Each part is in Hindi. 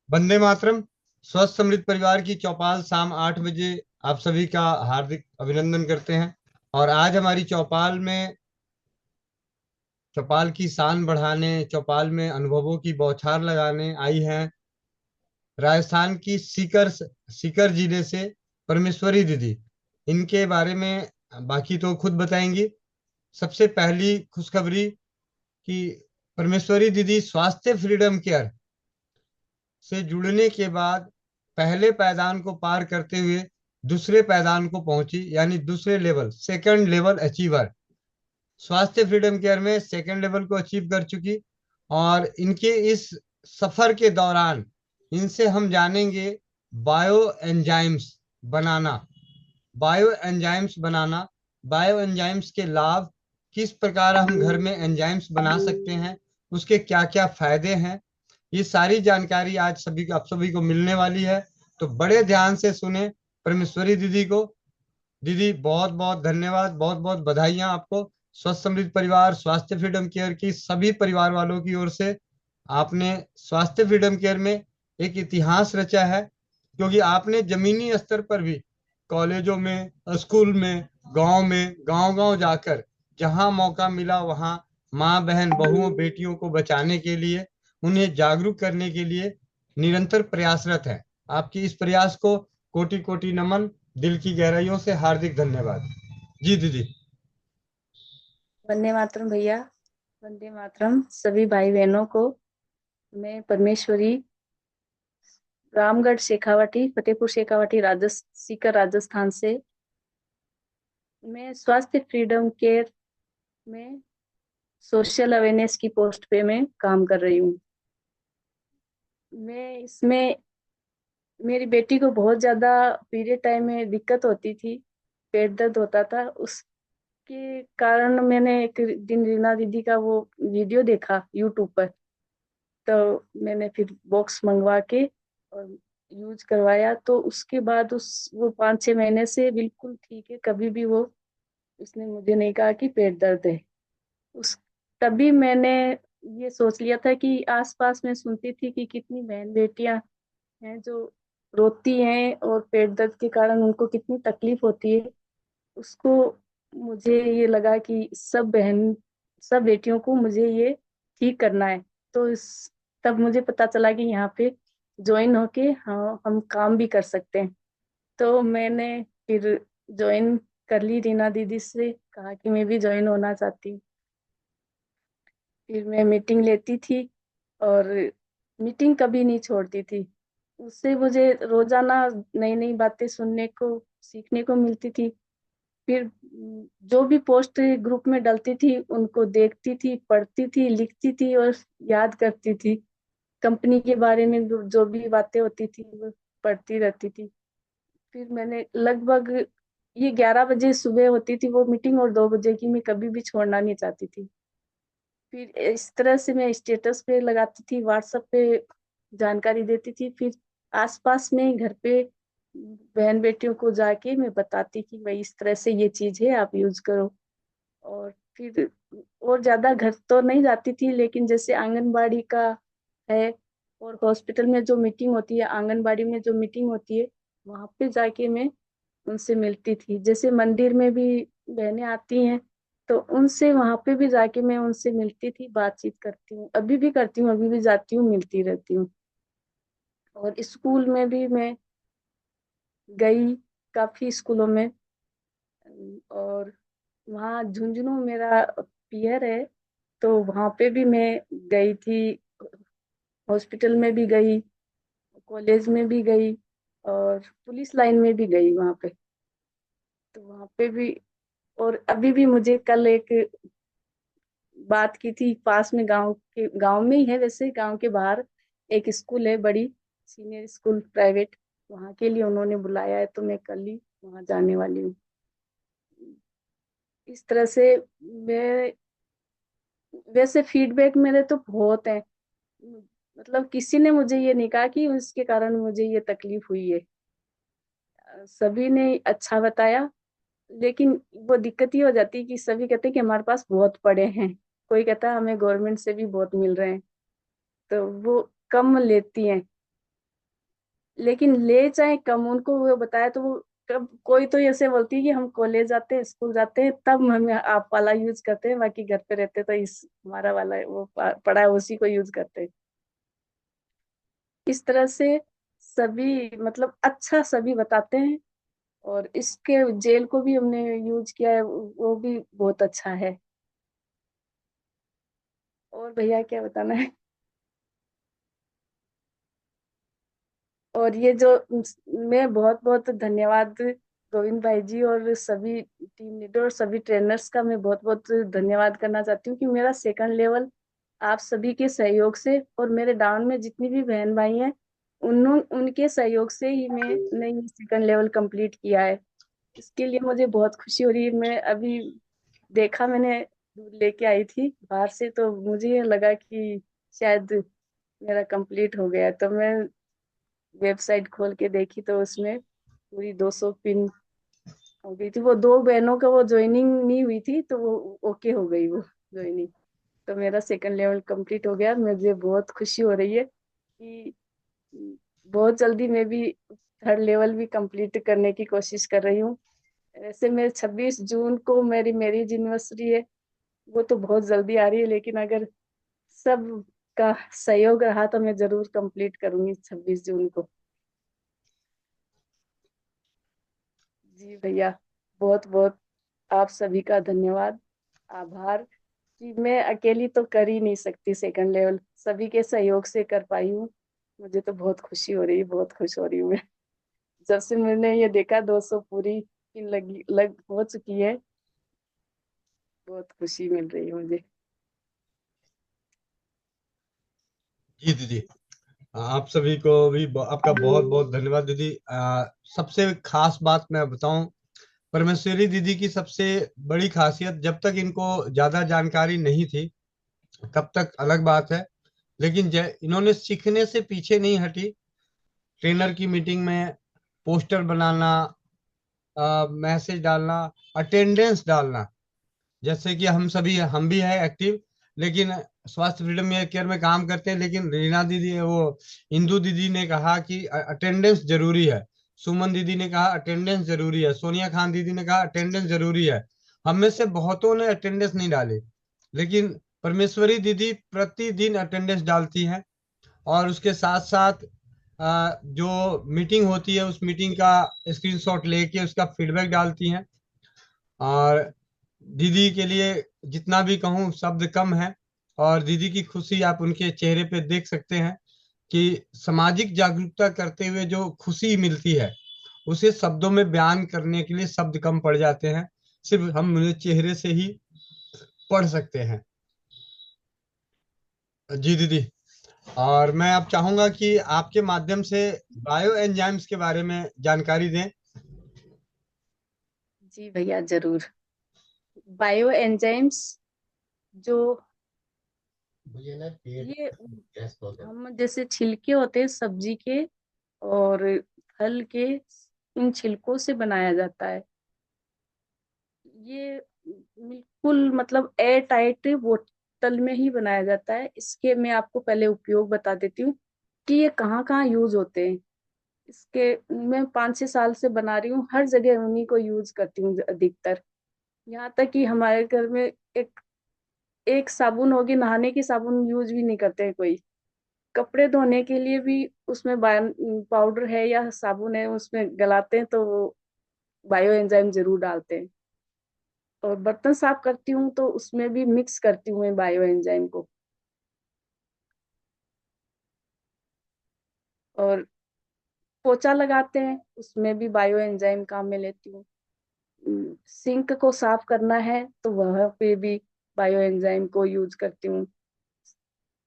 वंदे मातरम। स्वस्थ समृद्ध परिवार की चौपाल शाम 8 बजे आप सभी का हार्दिक अभिनंदन करते हैं। और आज हमारी चौपाल में चौपाल की शान बढ़ाने, चौपाल में अनुभवों की बौछार लगाने आई हैं राजस्थान की सीकर जिले से परमेश्वरी दीदी। इनके बारे में बाकी तो खुद बताएंगी। सबसे पहली खुशखबरी कि परमेश्वरी दीदी स्वास्थ्य फ्रीडम केयर से जुड़ने के बाद पहले पायदान को पार करते हुए दूसरे पायदान को पहुंची, यानी दूसरे लेवल, सेकंड लेवल अचीवर। स्वास्थ्य फ्रीडम केयर में सेकंड लेवल को अचीव कर चुकी। और इनके इस सफर के दौरान इनसे हम जानेंगे बायो एंजाइम्स बनाना बायो एंजाइम्स बनाना बायो एंजाइम्स के लाभ, किस प्रकार हम घर में एंजाइम्स बना सकते हैं, उसके क्या क्या फायदे हैं। ये सारी जानकारी आज आप सभी को मिलने वाली है। तो बड़े ध्यान से सुने परमेश्वरी दीदी को। दीदी बहुत बहुत धन्यवाद, बहुत बहुत बधाइयां आपको। स्वस्थ समृद्ध परिवार स्वास्थ्य फ्रीडम केयर की सभी परिवार वालों की ओर से आपने स्वास्थ्य फ्रीडम केयर में एक इतिहास रचा है। क्योंकि आपने जमीनी स्तर पर भी कॉलेजों में, स्कूल में गांव गांव जाकर जहां मौका मिला वहां माँ बहन बहुओं बेटियों को बचाने के लिए, उन्हें जागरूक करने के लिए निरंतर प्रयासरत है। आपकी इस प्रयास को कोटि कोटि नमन, दिल की गहराइयों से हार्दिक धन्यवाद। जी दीदी। वंदे मातरम भैया। वंदे मातरम सभी भाई बहनों को। मैं परमेश्वरी, रामगढ़ शेखावाटी, फतेहपुर शेखावाटी, सीकर राजस्थान से। मैं स्वास्थ्य फ्रीडम केयर में सोशल अवेयरनेस की पोस्ट पे मैं काम कर रही हूँ। मैं इसमें मेरी बेटी को बहुत ज्यादा पीरियड टाइम में दिक्कत होती थी, पेट दर्द होता था। उसके कारण मैंने एक दिन रीना दीदी का वो वीडियो देखा यूट्यूब पर। तो मैंने फिर बॉक्स मंगवा के और यूज करवाया, तो उसके बाद उस वो 5-6 महीने से बिल्कुल ठीक है। कभी भी वो उसने मुझे नहीं कहा कि पेट दर्द है। उस तभी मैंने ये सोच लिया था कि आसपास में सुनती थी कि कितनी बहन बेटियां हैं जो रोती हैं और पेट दर्द के कारण उनको कितनी तकलीफ होती है। उसको मुझे ये लगा कि सब बेटियों को मुझे ये ठीक करना है। तो इस तब मुझे पता चला कि यहाँ पे ज्वाइन होके हाँ हम काम भी कर सकते हैं। तो मैंने फिर ज्वाइन कर ली। रीना दीदी से कहा कि मैं भी ज्वाइन होना चाहती हूँ। फिर मैं मीटिंग लेती थी और मीटिंग कभी नहीं छोड़ती थी। उससे मुझे रोजाना नई नई बातें सुनने को, सीखने को मिलती थी। फिर जो भी पोस्ट ग्रुप में डलती थी उनको देखती थी, पढ़ती थी, लिखती थी और याद करती थी। कंपनी के बारे में जो भी बातें होती थी वो पढ़ती रहती थी। फिर मैंने लगभग ये 11 बजे सुबह होती थी वो मीटिंग, और 2 बजे की मैं कभी भी छोड़ना नहीं चाहती थी। फिर इस तरह से मैं स्टेटस पे लगाती थी, व्हाट्सएप पे जानकारी देती थी। फिर आसपास में घर पे बहन बेटियों को जाके मैं बताती कि भाई इस तरह से ये चीज है, आप यूज करो। और फिर और ज्यादा घर तो नहीं जाती थी, लेकिन जैसे आंगनबाड़ी का है और हॉस्पिटल में जो मीटिंग होती है, आंगनबाड़ी में जो मीटिंग होती है, वहां पे जाके मैं उनसे मिलती थी। जैसे मंदिर में भी बहनें आती हैं तो उनसे वहां पे भी जाके मैं उनसे मिलती थी, बातचीत करती हूँ। अभी भी करती हूँ, अभी भी जाती हूँ, मिलती रहती हूँ। और स्कूल में भी मैं गई, काफी स्कूलों में। और वहाँ झुंझुनू मेरा पियर है, तो वहां पे भी मैं गई थी। हॉस्पिटल में भी गई, कॉलेज में भी गई और पुलिस लाइन में भी गई वहां पे। तो वहां पे भी। और अभी भी मुझे कल एक बात की थी, पास में गांव में ही है, वैसे गांव के बाहर एक स्कूल है, बड़ी सीनियर स्कूल प्राइवेट। वहां के लिए उन्होंने बुलाया है, तो मैं कल ही वहां जाने वाली हूँ। इस तरह से मैं, वैसे फीडबैक मेरे तो बहुत है। मतलब किसी ने मुझे ये नहीं कहा कि उसके कारण मुझे ये तकलीफ हुई है। सभी ने अच्छा बताया। लेकिन वो दिक्कत ये हो जाती है कि सभी कहते हैं कि हमारे पास बहुत पढ़े हैं, कोई कहता है हमें गवर्नमेंट से भी बहुत मिल रहे हैं, तो वो कम लेती हैं। लेकिन ले चाहे कम, उनको वो बताया तो वो कब कोई तो ऐसे बोलती है कि हम कॉलेज जाते हैं, स्कूल जाते हैं, तब हम आप वाला यूज करते हैं, बाकी घर पे रहते तो इस हमारा वाला वो पड़ा है उसी को यूज करते हैं। इस तरह से सभी मतलब अच्छा सभी बताते हैं। और इसके जेल को भी हमने यूज किया है, वो भी बहुत अच्छा है। और भैया क्या बताना है। और ये जो मैं बहुत बहुत धन्यवाद गोविंद भाई जी और सभी टीम लीडर और सभी ट्रेनर्स का मैं बहुत बहुत धन्यवाद करना चाहती हूँ कि मेरा सेकंड लेवल आप सभी के सहयोग से और मेरे डाउन में जितनी भी बहन भाई हैं उनके सहयोग से ही मैंने ये सेकंड लेवल कंप्लीट किया है। इसके लिए मुझे बहुत खुशी हो रही है। मैं अभी देखा, मैंने दूध लेके आई थी बाहर से, तो मुझे ये लगा कि शायद मेरा कंप्लीट हो गया, तो मैं वेबसाइट खोल के देखी तो उसमें पूरी 200 पिन हो गई थी। वो दो बहनों का वो ज्वाइनिंग नहीं हुई थी, तो वो ओके हो गई वो ज्वाइनिंग। तो मेरा सेकंड लेवल कंप्लीट हो गया। मुझे बहुत खुशी हो रही है कि बहुत जल्दी मैं भी थर्ड लेवल भी कंप्लीट करने की कोशिश कर रही हूँ। वैसे मेरे 26 जून को मेरी मैरिज एनिवर्सरी है, वो तो बहुत जल्दी आ रही है, लेकिन अगर सब का सहयोग रहा तो मैं जरूर कंप्लीट करूंगी 26 जून को। जी भैया, बहुत बहुत आप सभी का धन्यवाद, आभार कि मैं अकेली तो कर ही नहीं सकती सेकंड लेवल, सभी के सहयोग से कर पाई हूँ। मुझे तो बहुत खुशी हो रही है, बहुत खुश हो रही हूँ मैं। जब से मैंने ये देखा 200 पूरी पिन लगी लग हो चुकी है, बहुत खुशी मिल रही है मुझे। जी दीदी, आप सभी को भी आपका बहुत बहुत धन्यवाद दीदी। सबसे खास बात मैं बताऊं, परमेश्वरी दीदी की सबसे बड़ी खासियत, जब तक इनको ज्यादा जानकारी नहीं थी तब तक अलग बात है, लेकिन इन्होंने सीखने से पीछे नहीं हटी। ट्रेनर की मीटिंग में पोस्टर बनाना, मैसेज डालना, अटेंडेंस डालना, जैसे कि हम भी हैं एक्टिव, लेकिन स्वास्थ्य फ्रीडम केयर में काम करते हैं, लेकिन रीना दीदी वो इंदू दीदी ने कहा कि अटेंडेंस जरूरी है, सुमन दीदी ने कहा अटेंडेंस जरूरी है, सोनिया खान दीदी ने कहा अटेंडेंस जरूरी है। हम में से बहुतों ने अटेंडेंस नहीं डाली, लेकिन परमेश्वरी दीदी प्रतिदिन अटेंडेंस डालती हैं। और उसके साथ साथ जो मीटिंग होती है उस मीटिंग का स्क्रीनशॉट लेके उसका फीडबैक डालती हैं। और दीदी के लिए जितना भी कहूँ शब्द कम है। और दीदी की खुशी आप उनके चेहरे पे देख सकते हैं कि सामाजिक जागरूकता करते हुए जो खुशी मिलती है उसे शब्दों में बयान करने के लिए शब्द कम पड़ जाते हैं, सिर्फ हम उन्हें चेहरे से ही पढ़ सकते हैं। जी दीदी, और मैं अब चाहूंगा कि आपके माध्यम से बायो एंजाइम्स के बारे में जानकारी दें। जी भैया जरूर। बायो एंजाइम्स जो मुझे ना पेट ये गैस बहुत है। हम जैसे छिलके होते हैं सब्जी के और फल के, इन छिलकों से बनाया जाता है। ये बिल्कुल मतलब एयर टाइट बोतल में ही बनाया जाता है। इसके मैं आपको पहले उपयोग बता देती हूँ कि ये कहाँ कहाँ यूज होते हैं। इसके मैं 5-6 साल से बना रही हूँ, हर जगह उन्हीं को यूज करती हूँ अधिकतर। यहाँ तक कि हमारे घर में एक एक साबुन होगी, नहाने की साबुन यूज भी नहीं करते हैं कोई। कपड़े धोने के लिए भी उसमें पाउडर है या साबुन है, उसमें गलाते हैं तो वो बायो एंजाइम जरूर डालते हैं। और बर्तन साफ करती हूँ तो उसमें भी मिक्स करती हूँ मैं बायो एंजाइम को। और पोछा लगाते हैं उसमें भी बायो एंजाइम काम में लेती हूँ। सिंक को साफ करना है तो वह पे भी बायो एंजाइम को यूज करती हूँ।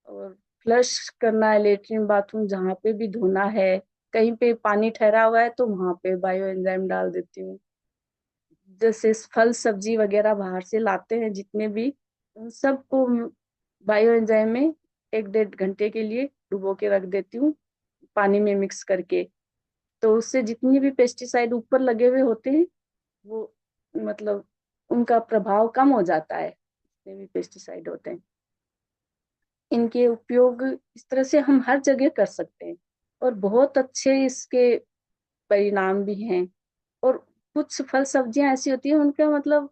और फ्लश करना है लेटरिन बाथरूम, जहाँ पे भी धोना है, कहीं पे पानी ठहरा हुआ है तो वहां पे बायो एंजाइम डाल देती हूँ। जैसे फल सब्जी वगैरह बाहर से लाते हैं जितने भी, उन सबको बायो एंजाइम में 1-1.5 घंटे के लिए डुबो के रख देती हूँ पानी में मिक्स करके। तो उससे जितनी भी पेस्टिसाइड ऊपर लगे हुए होते हैं वो मतलब उनका प्रभाव कम हो जाता है, जितने भी पेस्टिसाइड होते हैं। इनके उपयोग इस तरह से हम हर जगह कर सकते हैं। और बहुत अच्छे इसके परिणाम भी हैं। और कुछ फल सब्जियां ऐसी होती हैं उनका मतलब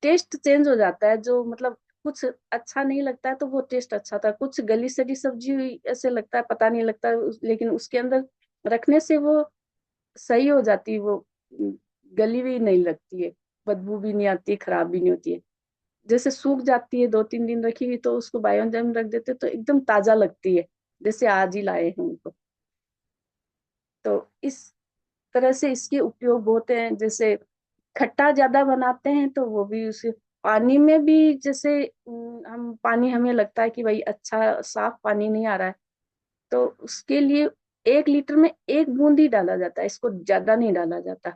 टेस्ट चेंज हो जाता है, जो मतलब कुछ अच्छा नहीं लगता है तो वो टेस्ट अच्छा था, कुछ गली सड़ी सब्जी हुई ऐसे लगता है पता नहीं लगता लेकिन उसके अंदर रखने से वो सही हो जाती है, वो गली भी नहीं लगती है, बदबू भी नहीं आती, खराब भी नहीं होती है। जैसे सूख जाती है 2-3 दिन रखी हुई तो उसको बायोएंजाइम रख देते तो एकदम ताजा लगती है, जैसे आज ही लाए हैं उनको। तो इस तरह से इसके उपयोग बहुत हैं। जैसे खट्टा ज्यादा बनाते हैं तो वो भी उसे पानी में भी, जैसे हम पानी हमें लगता है कि भाई अच्छा साफ पानी नहीं आ रहा है, तो उसके लिए 1 लीटर में 1 बूंद ही डाला जाता है, इसको ज्यादा नहीं डाला जाता।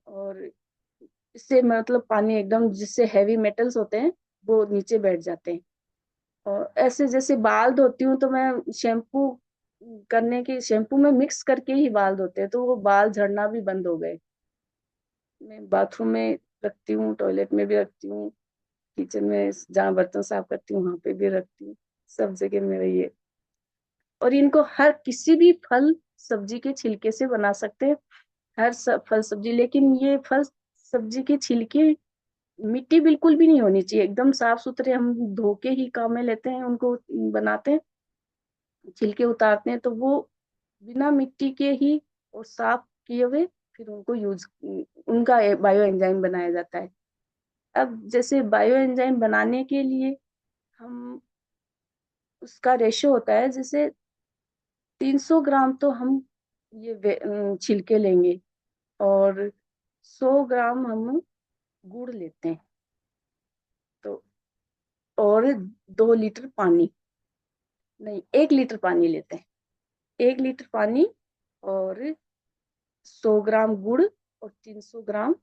और इससे मतलब पानी एकदम, जिससे हैवी मेटल्स होते हैं वो नीचे बैठ जाते हैं। और ऐसे जैसे बाल धोती हूँ तो मैं शैम्पू में मिक्स करके ही बाल धोते हैं तो वो बाल झड़ना भी बंद हो गए। मैं बाथरूम में रखती हूँ, टॉयलेट में भी रखती हूँ, किचन में जहाँ बर्तन साफ करती हूँ वहां पे भी रखती हूँ, सब जगह मेरा ये। और इनको हर किसी भी फल सब्जी के छिलके से बना सकते हैं, फल सब्जी। लेकिन ये फल सब्जी के छिलके, मिट्टी बिल्कुल भी नहीं होनी चाहिए, एकदम साफ सुथरे, हम धो के ही काम में लेते हैं उनको, बनाते हैं, छिलके उतारते हैं तो वो बिना मिट्टी के ही और साफ किए हुए फिर उनको यूज, उनका बायो एंजाइम बनाया जाता है। अब जैसे बायो एंजाइम बनाने के लिए हम, उसका रेशो होता है, जैसे 300 ग्राम तो हम छिलके लेंगे, और 100 ग्राम हम गुड़ लेते हैं, तो और 2 लीटर पानी, नहीं 1 लीटर पानी लेते हैं, 1 लीटर पानी और 100 ग्राम गुड़ और 300 ग्राम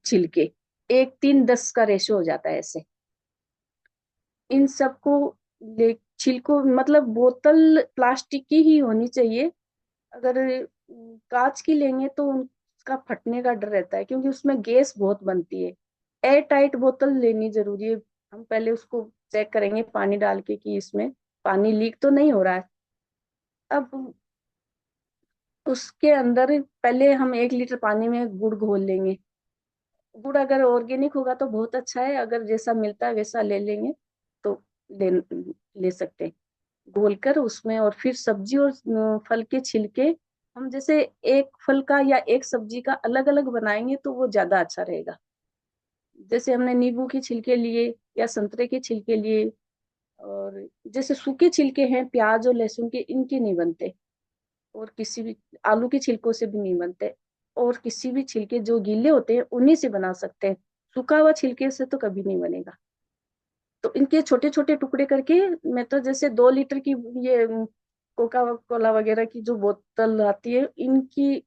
छिलके, 1:3:10 का रेशो हो जाता है ऐसे। इन सबको ले, छिलको मतलब बोतल प्लास्टिक की ही होनी चाहिए। अगर कांच की लेंगे तो उसका फटने का डर रहता है क्योंकि उसमें गैस बहुत बनती है। एयर टाइट बोतल लेनी जरूरी है। हम पहले उसको चेक करेंगे पानी डाल के कि इसमें पानी लीक तो नहीं हो रहा है। अब उसके अंदर पहले हम 1 लीटर पानी में गुड़ घोल लेंगे। गुड़ अगर ऑर्गेनिक होगा तो बहुत अच्छा है, अगर जैसा मिलता है वैसा ले लेंगे तो ले ले सकते हैं। घोलकर उसमें और फिर सब्जी और फल के छिलके, हम जैसे एक फल का या एक सब्जी का अलग अलग बनाएंगे तो वो ज्यादा अच्छा रहेगा। जैसे हमने नींबू के छिलके लिए या संतरे के छिलके लिए, और जैसे सूखे छिलके हैं प्याज और लहसुन के, इनके नहीं बनते, और किसी भी आलू के छिलकों से भी नहीं बनते, और किसी भी छिलके जो गीले होते हैं उन्हीं से बना सकते हैं। सूखा हुआ छिलके से तो कभी नहीं बनेगा। तो इनके छोटे छोटे टुकड़े करके, मैं तो जैसे 2 लीटर की ये कोका कोला वगैरह की जो बोतल आती है, इनकी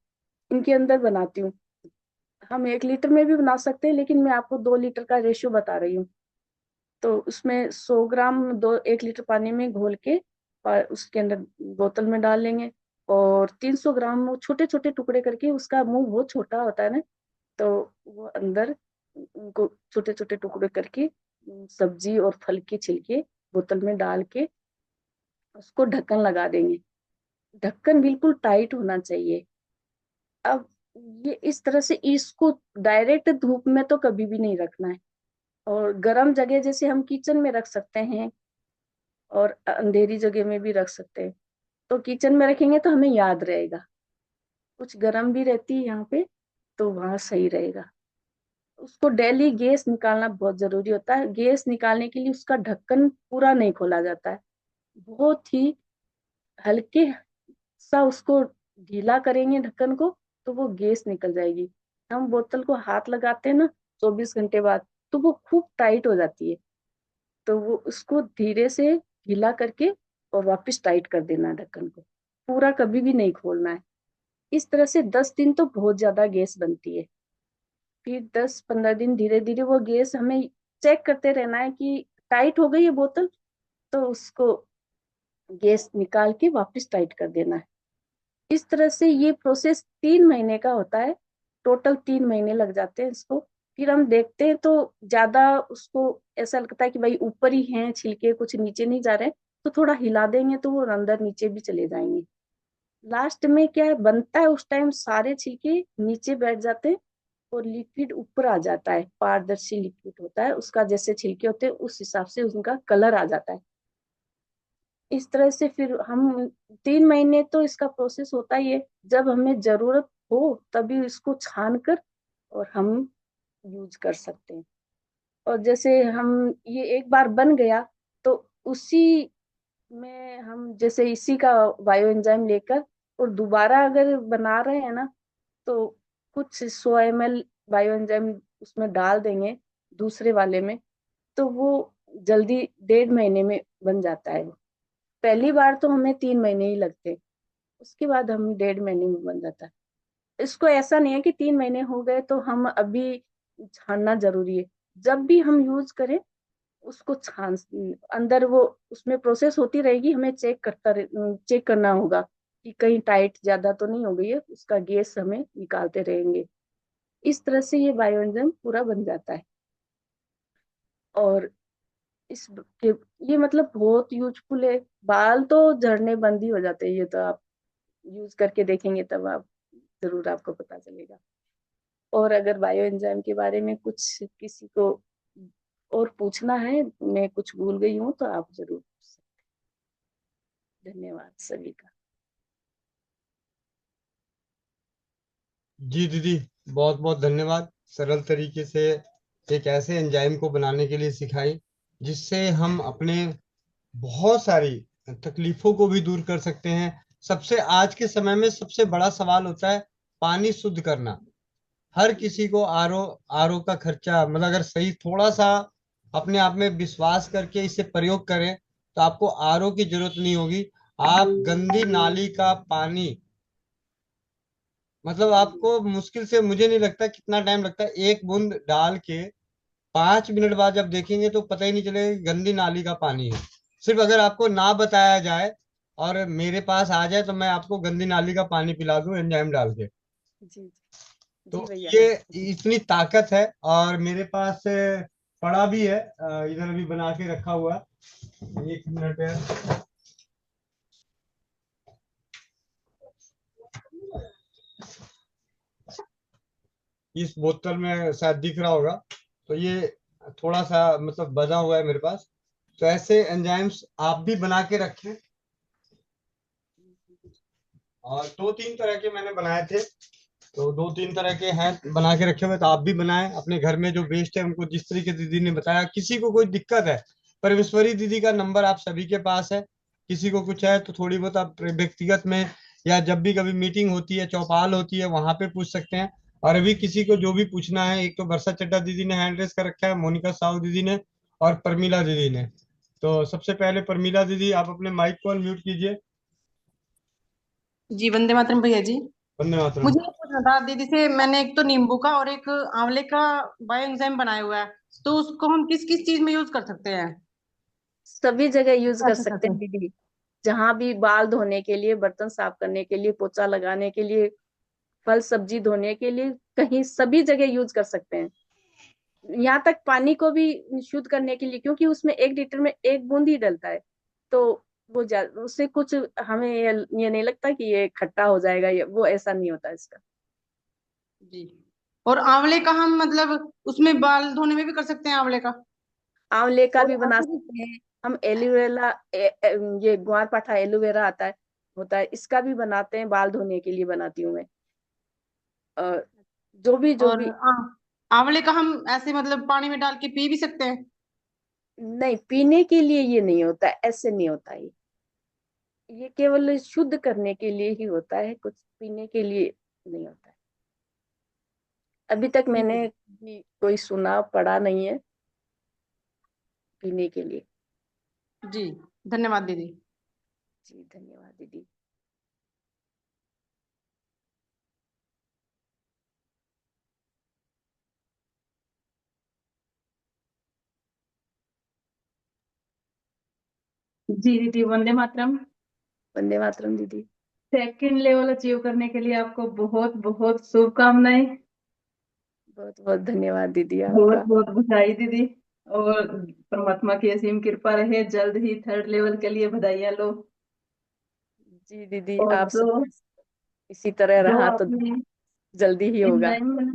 इनके अंदर बनाती हूँ। हम 1 लीटर में भी बना सकते हैं लेकिन मैं आपको 2 लीटर का रेशियो बता रही हूँ। तो उसमें 100 ग्राम 1 लीटर पानी में घोल के और उसके अंदर बोतल में डाल लेंगे, और 300 ग्राम वो छोटे छोटे टुकड़े करके, उसका मुंह बहुत छोटा होता है ना, तो वो अंदर उनको छोटे छोटे टुकड़े करके सब्जी और फल के छिलके बोतल में डाल के उसको ढक्कन लगा देंगे। ढक्कन बिल्कुल टाइट होना चाहिए। अब ये इस तरह से, इसको डायरेक्ट धूप में तो कभी भी नहीं रखना है, और गर्म जगह जैसे हम किचन में रख सकते हैं और अंधेरी जगह में भी रख सकते हैं। तो किचन में रखेंगे तो हमें याद रहेगा, कुछ गर्म भी रहती है यहाँ पे तो वहां सही रहेगा। उसको डेली गैस निकालना बहुत जरूरी होता है। गैस निकालने के लिए उसका ढक्कन पूरा नहीं खोला जाता है, बहुत ही हल्के सा उसको ढीला करेंगे ढक्कन को तो वो गैस निकल जाएगी। हम बोतल को हाथ लगाते हैं ना 24 घंटे बाद तो वो खूब टाइट हो जाती है, तो वो उसको धीरे से ढीला करके और वापस टाइट कर देना है ढक्कन को, पूरा कभी भी नहीं खोलना है। इस तरह से 10 दिन तो बहुत ज्यादा गैस बनती है। फिर 10-15 दिन धीरे धीरे वो गैस हमें चेक करते रहना है कि टाइट हो गई है बोतल, तो उसको गैस निकाल के वापस टाइट कर देना है। इस तरह से ये प्रोसेस 3 महीने का होता है। टोटल 3 महीने लग जाते हैं इसको। फिर हम देखते हैं तो ज्यादा उसको ऐसा लगता है कि भाई ऊपर ही हैं छिलके, कुछ नीचे नहीं जा रहे, तो थोड़ा हिला देंगे तो वो अंदर नीचे भी चले जाएंगे। लास्ट में क्या है बनता है, उस टाइम सारे छिलके नीचे बैठ जाते हैं और लिक्विड ऊपर आ जाता है, पारदर्शी लिक्विड होता है उसका, जैसे छिलके होते हैं उस हिसाब से उनका कलर आ जाता है। इस तरह से फिर हम 3 महीने तो इसका प्रोसेस होता ही है, जब हमें जरूरत हो तभी इसको छान कर और हम यूज कर सकते हैं। और जैसे हम ये एक बार बन गया तो उसी में हम जैसे इसी का बायो एंजाइम लेकर और दोबारा अगर बना रहे हैं ना, तो कुछ 100 ml बायो एंजाइम उसमें डाल देंगे दूसरे वाले में, तो वो जल्दी 1.5 महीने में बन जाता है। पहली बार तो हमें 3 महीने ही लगते हैं, उसके बाद हम 1.5 महीने में बन जाता है। इसको ऐसा नहीं है कि 3 महीने हो गए तो हम अभी छानना जरूरी है। जब भी हम यूज करें उसको छान, अंदर वो उसमें प्रोसेस होती रहेगी, हमें चेक करना होगा कि कहीं टाइट ज्यादा तो नहीं हो गई है, उसका गैस हमें निकालते रहेंगे। इस तरह से ये बायो एंजाइम पूरा बन जाता है। और इस के ये मतलब बहुत यूजफुल है। बाल तो झड़ने बंद ही हो जाते हैं, ये तो आप यूज करके देखेंगे तब आप जरूर आपको पता चलेगा। और अगर बायो एंजाइम के बारे में कुछ किसी को और पूछना है, मैं कुछ भूल गई हूँ तो आप जरूर पूछ सकते हैं। धन्यवाद सभी का। जी दीदी, बहुत बहुत धन्यवाद। सरल तरीके से एक ऐसे एंजाइम को बनाने के लिए सिखाई जिससे हम अपने बहुत सारी तकलीफों को भी दूर कर सकते हैं। सबसे आज के समय में सबसे बड़ा सवाल होता है पानी शुद्ध करना। हर किसी को आरओ आरओ का खर्चा, मतलब अगर सही थोड़ा सा अपने आप में विश्वास करके इसे प्रयोग करें तो आपको आरओ की जरूरत नहीं होगी। आप गंदी नाली का पानी, मतलब आपको मुश्किल से, मुझे नहीं लगता कितना टाइम लगता है, एक बूंद डाल के 5 मिनट बाद जब देखेंगे तो पता ही नहीं चलेगा गंदी नाली का पानी है। सिर्फ अगर आपको ना बताया जाए और मेरे पास आ जाए तो मैं आपको गंदी नाली का पानी पिला दूं एंजाइम डाल के। जी जी। जी तो भैया। ये इतनी ताकत है। और मेरे पास पड़ा भी है, इधर अभी बना के रखा हुआ है। 1 मिनट है। इस बोतल में शायद दिख रहा होगा। तो ये थोड़ा सा मतलब बजा हुआ है मेरे पास। तो ऐसे एंजाइम्स आप भी बना के रखें। और 2-3 तरह के मैंने बनाए थे, तो 2-3 तरह के हैं बना के रखे हुए, तो आप भी बनाएं अपने घर में जो वेस्ट है उनको, जिस तरीके दीदी ने बताया। किसी को कोई दिक्कत है, परमेश्वरी दीदी का नंबर आप सभी के पास है। किसी को कुछ है तो थोड़ी बहुत आप व्यक्तिगत में या जब भी कभी मीटिंग होती है, चौपाल होती है, वहां पे पूछ सकते हैं। और अभी किसी को जो भी पूछना है, एक तो वर्षा चड्ढा दीदी ने हैंड रेस कर रखा है, मोनिका साहू दीदी ने और प्रमीला दीदी ने। तो सबसे पहले प्रमीला दीदी, आप अपने माइक को अनम्यूट कीजिए। जी वंदे मातरम भैया जी। वंदे मातरम। मुझे ये पूछना था दीदी से, मैंने एक तो नींबू का और एक आंवले का बायो एंजाइम बनाया हुआ है, तो उसको हम किस किस चीज में यूज कर सकते हैं? सभी जगह यूज कर कैसे सकते कैसे? हैं दीदी। जहां भी बाल धोने के लिए, बर्तन साफ करने के लिए, पोछा लगाने के लिए, फल सब्जी धोने के लिए, कहीं सभी जगह यूज कर सकते हैं। यहाँ तक पानी को भी शुद्ध करने के लिए, क्योंकि उसमें 1 लीटर में 1 बूंद ही डलता है, तो वो उससे कुछ हमें ये नहीं लगता कि ये खट्टा हो जाएगा, ये वो ऐसा नहीं होता इसका। जी। और आंवले का हम मतलब उसमें बाल धोने में भी कर सकते हैं आंवले का? आंवले का और भी बना ऐसे भी। सकते हैं। हम एलोवेरा ये ग्वार पाठा एलोवेरा आता है, होता है, इसका भी बनाते हैं, बाल धोने के लिए बनाती हूँ मैं। और जो और भी आंवले का हम ऐसे मतलब पानी में डाल के पी भी सकते हैं? नहीं, पीने के लिए ये नहीं होता है, ऐसे नहीं होता है। ये केवल शुद्ध करने के लिए ही होता है, कुछ पीने के लिए नहीं होता है। अभी तक ठीक है। मैंने भी कोई सुना पढ़ा नहीं है पीने के लिए। जी धन्यवाद दीदी। जी धन्यवाद दीदी। जी दीदी, वंदे मातरम। वंदे मातरम दीदी। सेकंड लेवल अचीव करने के लिए आपको बहुत बहुत शुभकामनाएं। बहुत बहुत धन्यवाद दीदी बहुत आपका। बहुत बधाई दीदी। और परमात्मा की असीम कृपा रहे, जल्द ही 3rd लेवल के लिए बधाइयाँ लो। जी दीदी, और आप सब इसी तरह जो रहा तो आपने जल्दी ही होगा। एंजाइम बना,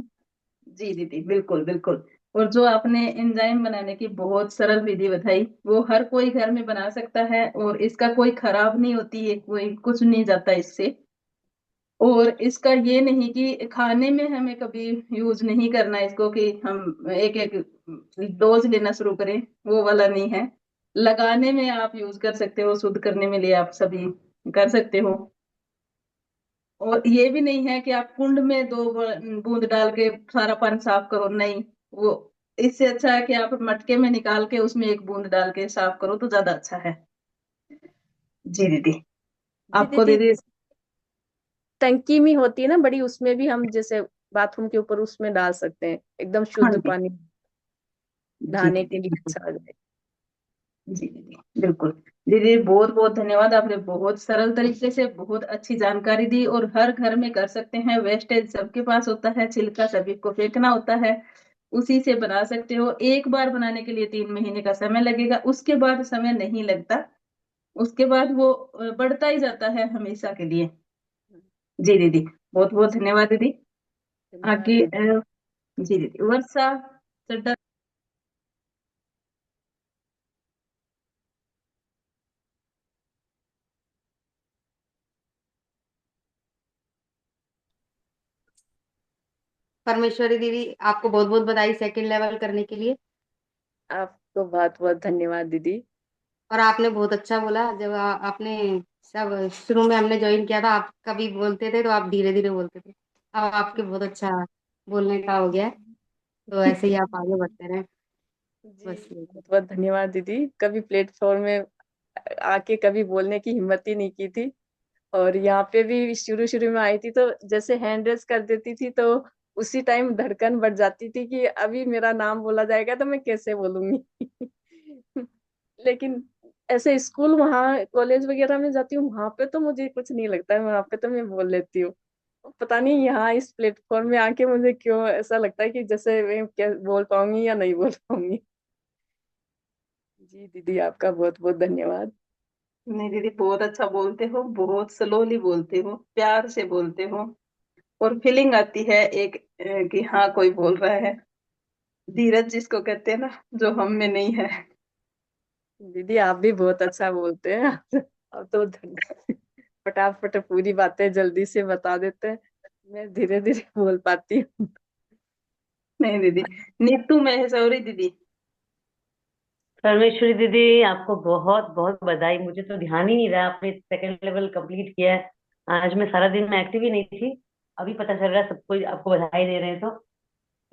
जी दीदी बिल्कुल बिल्कुल। और जो आपने एंजाइम बनाने की बहुत सरल विधि बताई, वो हर कोई घर में बना सकता है, और इसका कोई खराब नहीं होती है, कोई कुछ नहीं जाता इससे। और इसका ये नहीं कि खाने में हमें कभी यूज नहीं करना है इसको, कि हम एक एक डोज लेना शुरू करें, वो वाला नहीं है। लगाने में आप यूज कर सकते हो, शुद्ध करने में लिए आप सभी कर सकते हो। और ये भी नहीं है कि आप कुंड में 2 बूंद डाल के सारा पानी साफ करो, नहीं। वो इससे अच्छा है कि आप मटके में निकाल के उसमें 1 बूंद डाल के साफ करो तो ज्यादा अच्छा है। जी दीदी। जी आपको दीदी, दीदी, टंकी में होती है ना बड़ी, उसमें भी हम जैसे बाथरूम के ऊपर उसमें डाल सकते हैं, एकदम हाँ शुद्ध जी, पानी जी नहाने दीदी, के लिए अच्छा आ जाए। जी दीदी बिल्कुल। दीदी बहुत बहुत धन्यवाद, आपने बहुत सरल तरीके से बहुत अच्छी जानकारी दी। और हर घर में कर सकते हैं, वेस्टेज सबके पास होता है, छिलका सभी को फेंकना होता है, उसी से बना सकते हो। एक बार बनाने के लिए 3 महीने का समय लगेगा, उसके बाद समय नहीं लगता, उसके बाद वो बढ़ता ही जाता है हमेशा के लिए। जी दीदी, बहुत बहुत धन्यवाद दीदी। धन्यवाद आगे दीदी। जी दीदी, वर्षा चड्डा। परमेश्वरी दीदी, आपको बहुत बहुत बधाई 2nd लेवल करने के लिए। आपको बहुत बहुत धन्यवाद दीदी। और आपने बहुत अच्छा बोला, जब आपने सब शुरू में हमने ज्वाइन किया था, आप कभी बोलते थे तो आप धीरे धीरे बोलते थे, अब आपके बहुत अच्छा बोलने का हो गया है। तो ऐसे ही आप आगे बढ़ते रहें। जी बस यही। बहुत बहुत धन्यवाद दीदी, कभी प्लेटफॉर्म में आके कभी बोलने की हिम्मत ही नहीं की थी। और यहाँ पे भी शुरू शुरू में आई थी तो जैसे हैंड रेस कर देती थी तो उसी टाइम धड़कन बढ़ जाती थी कि अभी मेरा नाम बोला जाएगा तो मैं कैसे बोलूंगी। लेकिन ऐसे स्कूल वहाँ कॉलेज वगैरह में जाती हूँ, वहां पे तो मुझे कुछ नहीं लगता है, वहां पे तो मैं बोल लेती हूँ। पता नहीं यहाँ इस प्लेटफॉर्म में आके मुझे क्यों ऐसा लगता है कि जैसे मैं क्या बोल पाऊंगी या नहीं बोल पाऊंगी। जी दीदी, आपका बहुत बहुत धन्यवाद। नहीं दीदी, बहुत अच्छा बोलते हो, बहुत स्लोली बोलते हो, प्यार से बोलते हो, और फीलिंग आती है एक कि हाँ कोई बोल रहा है। धीरज जिसको कहते हैं ना, जो हम में नहीं है। दीदी आप भी बहुत अच्छा बोलते हैं। अब तो फटाफट पूरी बातें जल्दी से बता देते हैं, मैं धीरे धीरे बोल पाती हूँ। नहीं दीदी। नीतू महेश्वरी दीदी। परमेश्वरी दीदी, आपको बहुत बहुत बधाई। मुझे तो ध्यान ही नहीं रहा आपने 2nd लेवल कंप्लीट किया है। आज मैं सारा दिन में एक्टिव ही नहीं थी, अभी पता चल रहा है सबको आपको बधाई दे रहे हैं। तो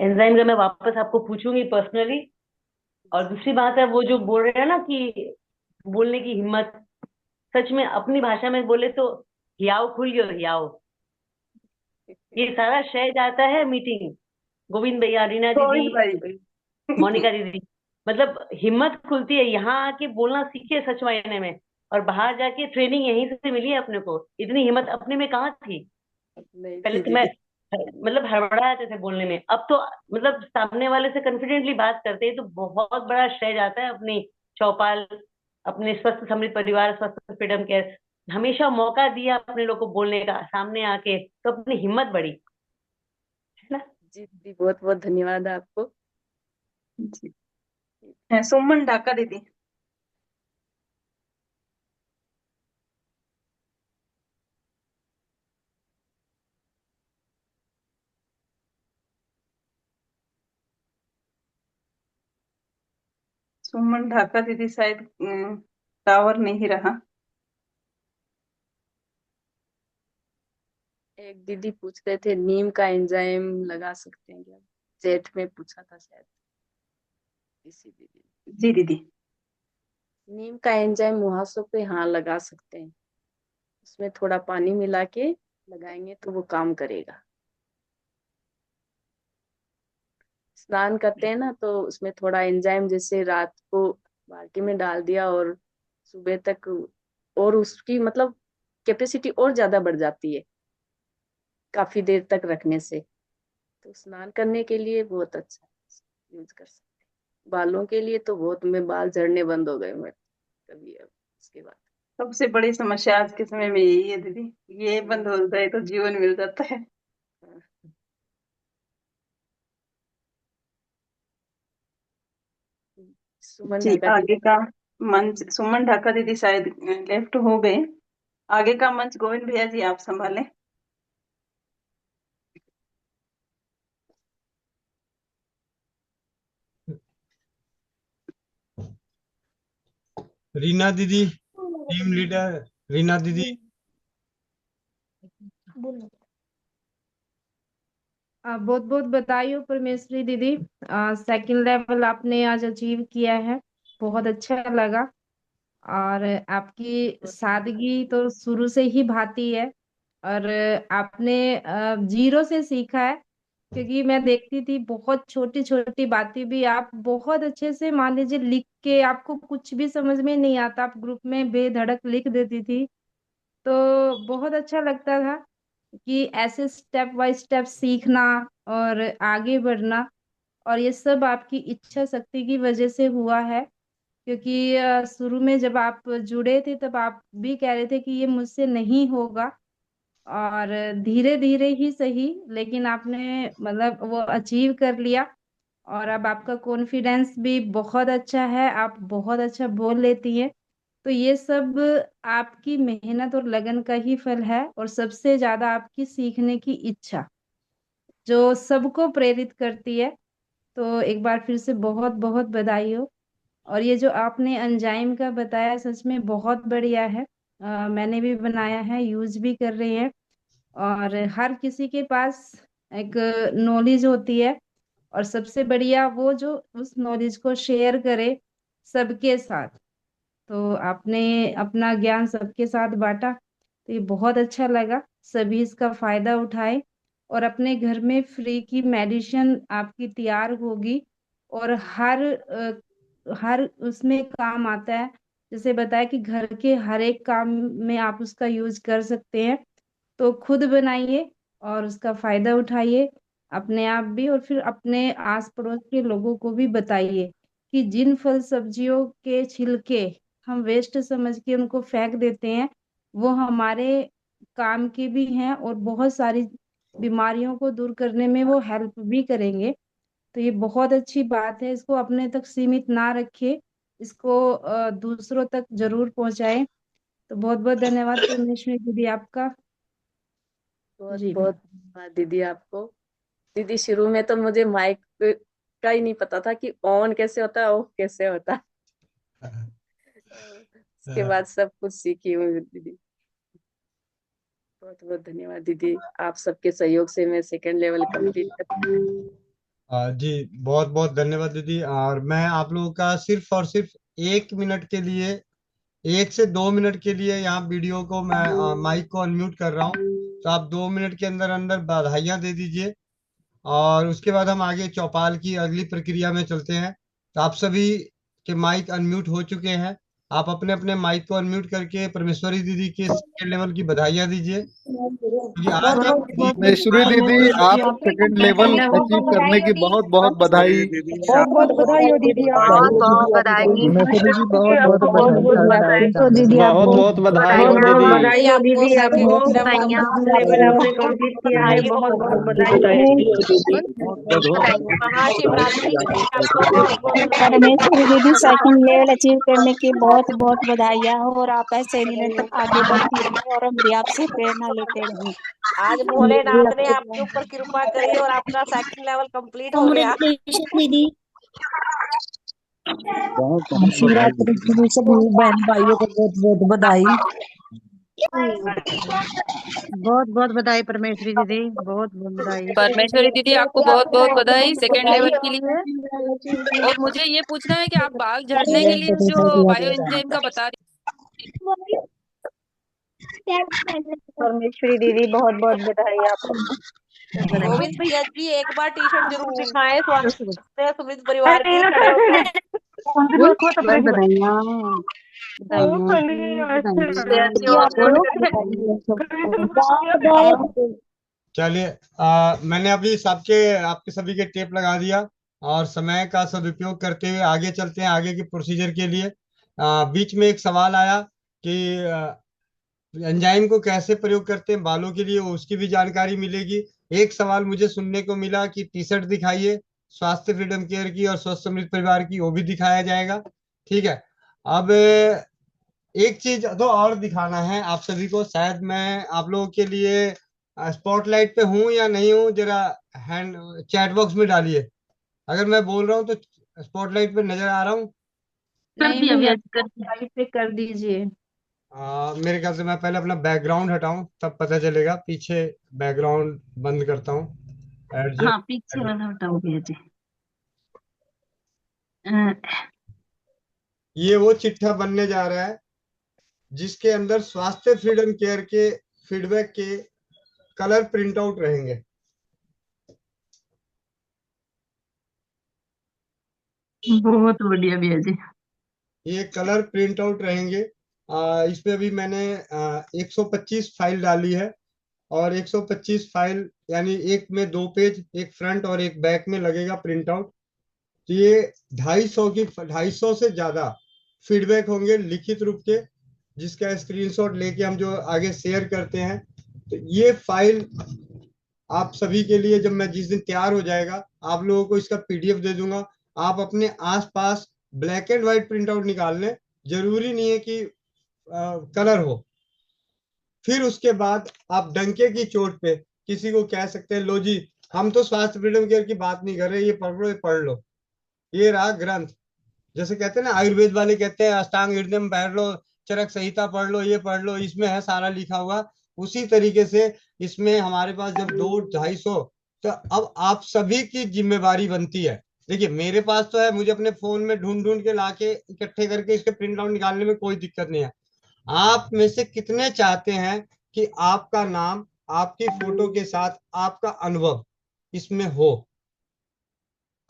एंजाइम का मैं वापस आपको पूछूंगी पर्सनली। और दूसरी बात है, वो जो बोल रहे हैं ना कि बोलने की हिम्मत, सच में अपनी भाषा में बोले तो हियाव खुल गयो हियाव। ये सारा श्रेय जाता है मीटिंग, गोविंद भैया, रीना दीदी, गोविंद भाई। मोनिका दीदी। मतलब हिम्मत खुलती है, यहाँ आके बोलना सीखे सच मायने में। और बाहर जाके ट्रेनिंग यहीं से मिली है अपने को, इतनी हिम्मत अपने में कहाँ थी। नहीं पहले थी तो मैं दीदी। मतलब हड़बड़ा जाते थे बोलने में, अब तो मतलब सामने वाले से कॉन्फिडेंटली बात करते हैं तो बहुत बड़ा श्रेय जाता है अपनी चौपाल, अपने स्वस्थ समृद्ध परिवार स्वस्थ फ्रीडम केयर। हमेशा मौका दिया अपने लोग को बोलने का सामने आके, तो अपनी हिम्मत बढ़ी, है ना। जी दीदी, बहुत बहुत धन्यवाद आपको। जी। सुमन ढाका दीदी। सुमन ढाका दीदी शायद टावर नहीं रहा। एक दीदी पूछ रहे थे नीम का एंजाइम लगा सकते हैं क्या, जेठ में पूछा था शायद किसी दीदी जी दीदी। ने। नीम का एंजाइम मुहासों पे हाँ लगा सकते हैं, उसमें थोड़ा पानी मिला के लगाएंगे तो वो काम करेगा। स्नान करते हैं ना तो उसमें थोड़ा एंजाइम जैसे रात को बाल्टी में डाल दिया और सुबह तक, और उसकी मतलब कैपेसिटी और ज्यादा बढ़ जाती है काफी देर तक रखने से। तो स्नान करने के लिए बहुत अच्छा यूज कर सकते बालों के लिए तो बहुत, में बाल झड़ने बंद हो गए मैं कभी अब उसके बाद। सबसे बड़ी समस्या आज के समय में यही है दीदी, ये बंद हो जाए तो जीवन मिल जाता है। सुमन जी, ढाका आगे का मंच सुमन ढाका दीदी शायद लेफ्ट हो गए। आगे का मंच गोविंद भैया जी आप संभालें। रीना दीदी, टीम लीडर रीना दीदी। बहुत बहुत बधाई हो परमेश्वरी दीदी। सेकंड लेवल आपने आज अचीव किया है, बहुत अच्छा लगा। और आपकी सादगी तो शुरू से ही भाती है। और आपने जीरो से सीखा है, क्योंकि मैं देखती थी बहुत छोटी छोटी बातें भी आप बहुत अच्छे से, मान लीजिए लिख के, आपको कुछ भी समझ में नहीं आता, आप ग्रुप में बेधड़क लिख देती थी। तो बहुत अच्छा लगता था कि ऐसे स्टेप बाय स्टेप सीखना और आगे बढ़ना। और ये सब आपकी इच्छा शक्ति की वजह से हुआ है, क्योंकि शुरू में जब आप जुड़े थे तब आप भी कह रहे थे कि ये मुझसे नहीं होगा। और धीरे धीरे ही सही, लेकिन आपने मतलब वो अचीव कर लिया। और अब आपका कॉन्फिडेंस भी बहुत अच्छा है, आप बहुत अच्छा बोल लेती हैं। तो ये सब आपकी मेहनत और लगन का ही फल है, और सबसे ज्यादा आपकी सीखने की इच्छा जो सबको प्रेरित करती है। तो एक बार फिर से बहुत बहुत बधाई हो। और ये जो आपने एंजाइम का बताया, सच में बहुत बढ़िया है। मैंने भी बनाया है, यूज भी कर रहे हैं। और हर किसी के पास एक नॉलेज होती है, और सबसे बढ़िया वो जो उस नॉलेज को शेयर करे सबके साथ। तो आपने अपना ज्ञान सबके साथ बांटा, तो ये बहुत अच्छा लगा। सभी इसका फायदा उठाए, और अपने घर में फ्री की मेडिसिन आपकी तैयार होगी। और हर उसमें काम आता है। जैसे बताया कि घर के हर एक काम में आप उसका यूज कर सकते हैं। तो खुद बनाइए और उसका फायदा उठाइए, अपने आप भी और फिर अपने आस पड़ोस के लोगों को भी बताइए कि जिन फल सब्जियों के छिलके हम वेस्ट समझ के उनको फेंक देते हैं, वो हमारे काम के भी हैं, और बहुत सारी बीमारियों को दूर करने में वो हेल्प भी करेंगे। तो ये बहुत अच्छी बात है, इसको अपने तक सीमित ना रखिए, इसको दूसरों तक जरूर पहुंचाएं। तो बहुत बहुत धन्यवाद परमेश्वरी दीदी आपका। बहुत जी। बहुत धन्यवाद दीदी आपको। दीदी शुरू में तो मुझे माइक का ही नहीं पता था कि ऑन कैसे होता है, ऑफ कैसे होता है। उसके बाद सब कुछ सीखी हूँ दीदी। बहुत बहुत धन्यवाद दीदी, आप सबके सहयोग से मैं सेकंड लेवल कंप्लीट कर। जी, बहुत बहुत धन्यवाद दीदी। और मैं आप लोगों का सिर्फ और सिर्फ 1 मिनट के लिए, 1 से 2 मिनट के लिए यहाँ वीडियो को मैं माइक को अनम्यूट कर रहा हूँ। तो आप 2 मिनट के अंदर अंदर बधाइयाँ दे दीजिए, और उसके बाद हम आगे चौपाल की अगली प्रक्रिया में चलते हैं। तो आप सभी के माइक अनम्यूट हो चुके हैं। आप अपने अपने माइक को अनम्यूट करके परमेश्वरी दीदी के सेकंड लेवल की बधाइयाँ दीजिए, क्योंकि आज बहुत आप बहुत परमेश्वरी दीदी, आप सेकंड लेवल अचीव करने की बहुत बहुत बधाई। बहुत बहुत बधाई हो दीदी बहुत आपको। बहुत बधाई। परमेश्वरी जी, बहुत बहुत बहुत बहुत बधाई। तो दीदी बहुत आपको बहुत बधाई हो बहुत बहुत दीदी। बधाई हो दीदी आपको, बधाइयाँ। सेकंड लेवल आपने कंप्लीट किया है, बहुत बहुत बधाई। महाशिवरात्रि की आपको बहुत बहुत बधाई। परमेश्वरी दीदी, सेकंड लेवल अचीव करने की बहुत बहुत बधाइयाँ हो, और आप ऐसे ही निरंतर आगे बढ़ती रहिए, और हम भी आपसे प्रेरणा लेते रहें। आज भोलेनाथ ने आपके ऊपर कृपा करी और आपका सेकंड लेवल कंप्लीट हो गया। दीदी, शिवरात्रि की सभी बहन भाइयों को बहुत बहुत बधाई। बहुत बहुत बधाई परमेश्वरी दीदी, बहुत बहुत बधाई। परमेश्वरी दीदी आपको बहुत बहुत बधाई सेकेंड लेवल के लिए। और मुझे ये पूछना है कि आप बाल झड़ने के लिए जो बायो एंजाइम का बता रही। परमेश्वरी दीदी, बहुत बहुत बधाई आपको। गोविंद भैया जी एक बार टी शर्ट जरूर दिखाएं, स्वागत है सुमित परिवार के खड़े होकर। बहुत बधाइयाँ, चलिए, मैंने अभी सबके आपके सभी के टेप लगा दिया। और समय का सदुपयोग करते हुए आगे चलते हैं आगे के प्रोसीजर के लिए। बीच में एक सवाल आया कि एंजाइम को कैसे प्रयोग करते हैं बालों के लिए, उसकी भी जानकारी मिलेगी। एक सवाल मुझे सुनने को मिला कि टी शर्ट दिखाइए स्वास्थ्य फ्रीडम केयर की और स्वस्थ समृद्ध परिवार की, वो भी दिखाया जाएगा। ठीक है। अब एक चीज तो और दिखाना है आप सभी को, शायद मैं आप लोगों के लिए स्पॉटलाइट पे हूँ या नहीं हूँ, जरा हैंड चैट बॉक्स में डालिए। अगर मैं बोल रहा हूँ तो स्पॉटलाइट पे नजर आ रहा हूँ। कर नहीं दिया भैया, भैया कर दिया। लाइट पे कर दीजिए। मेरे ख्याल से मैं पहले अपना बैकग्राउंड हटाऊं तब पता चलेगा। पीछे बैकग्राउंड बंद करता हूँ। हाँ पीछे एडजस्ट। वाला हटाओ भैया जी। ये वो चिट्ठा बनने जा रहा है जिसके अंदर स्वास्थ्य फ्रीडम केयर के फीडबैक के कलर प्रिंट आउट रहेंगे। बहुत बढ़िया भैया जी। ये कलर प्रिंट आउट रहेंगे। इसमें अभी मैंने 125 फाइल डाली है, और 125 फाइल यानी एक में 2 पेज, एक फ्रंट और एक बैक में लगेगा प्रिंट आउट। तो ये 250 से ज्यादा फीडबैक होंगे लिखित रूप के, जिसका स्क्रीनशॉट लेके हम जो आगे शेयर करते हैं। तो ये फाइल आप सभी के लिए जब मैं जिस दिन तैयार हो जाएगा आप लोगों को इसका पीडीएफ दे दूंगा। आप अपने आसपास black and white print out निकाल लें, जरूरी नहीं है कि कलर हो। फिर उसके बाद आप डंके की चोट पे किसी को कह सकते हैं, लो जी हम तो स्वास्थ्य फ्रीडम केयर की बात नहीं कर रहे, ये पढ़ लो, ये पढ़ लो, ये रहा ग्रंथ। जैसे कहते हैं ना आयुर्वेद वाले कहते हैं अष्टांग हृदय पढ़ लो, चरक संहिता पढ़ लो, ये पढ़ लो, इसमें है सारा लिखा हुआ। उसी तरीके से इसमें हमारे पास जब 200-250, तो अब आप सभी की जिम्मेवारी बनती है। देखिए मेरे पास तो है, मुझे अपने फोन में ढूंढ ढूंढ के लाके इकट्ठे करके इसके प्रिंट आउट निकालने में कोई दिक्कत नहीं है। आप में से कितने चाहते हैं कि आपका नाम आपकी फोटो के साथ आपका अनुभव इसमें हो?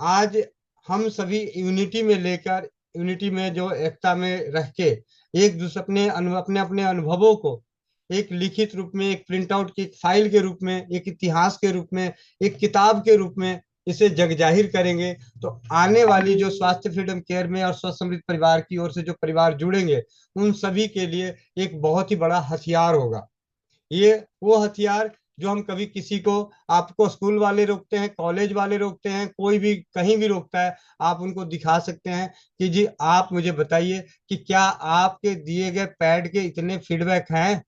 आज हम सभी यूनिटी में लेकर, यूनिटी में जो एकता में रह के एक दूसरे अपने अपने अनुभवों को एक लिखित रूप में, एक प्रिंट आउट की फाइल के रूप में, एक इतिहास के रूप में, एक किताब के रूप में इसे जग जाहिर करेंगे, तो आने वाली जो स्वास्थ्य फ्रीडम केयर में और स्वस्थ समृद्ध परिवार की ओर से जो परिवार जुड़ेंगे उन सभी के लिए एक बहुत ही बड़ा हथियार होगा। ये वो हथियार जो हम कभी किसी को, आपको स्कूल वाले रोकते हैं, कॉलेज वाले रोकते हैं, कोई भी कहीं भी रोकता है, आप उनको दिखा सकते हैं कि जी आप मुझे बताइए कि क्या आपके दिए गए पैड के इतने फीडबैक हैं।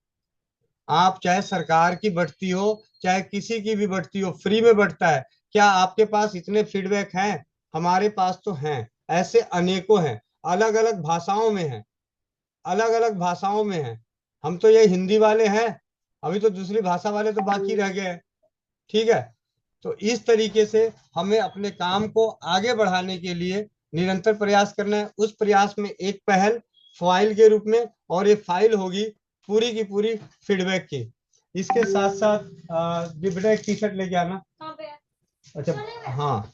आप चाहे सरकार की बढ़ती हो चाहे किसी की भी बढ़ती हो, फ्री में बढ़ता है, क्या आपके पास इतने फीडबैक हैं? हमारे पास तो हैं, ऐसे अनेकों हैं, अलग अलग भाषाओं में हैं, अलग अलग भाषाओं में हैं। हम तो ये हिंदी वाले हैं, अभी तो दूसरी भाषा वाले तो बाकी रह गए हैं। ठीक है। तो इस तरीके से हमें अपने काम को आगे बढ़ाने के लिए निरंतर प्रयास करना है। उस प्रयास में एक पहल फाइल के रूप में, और ये फाइल होगी पूरी की पूरी फीडबैक की। इसके साथ साथ बेटा एक टी शर्ट लेके आना। अच्छा हाँ,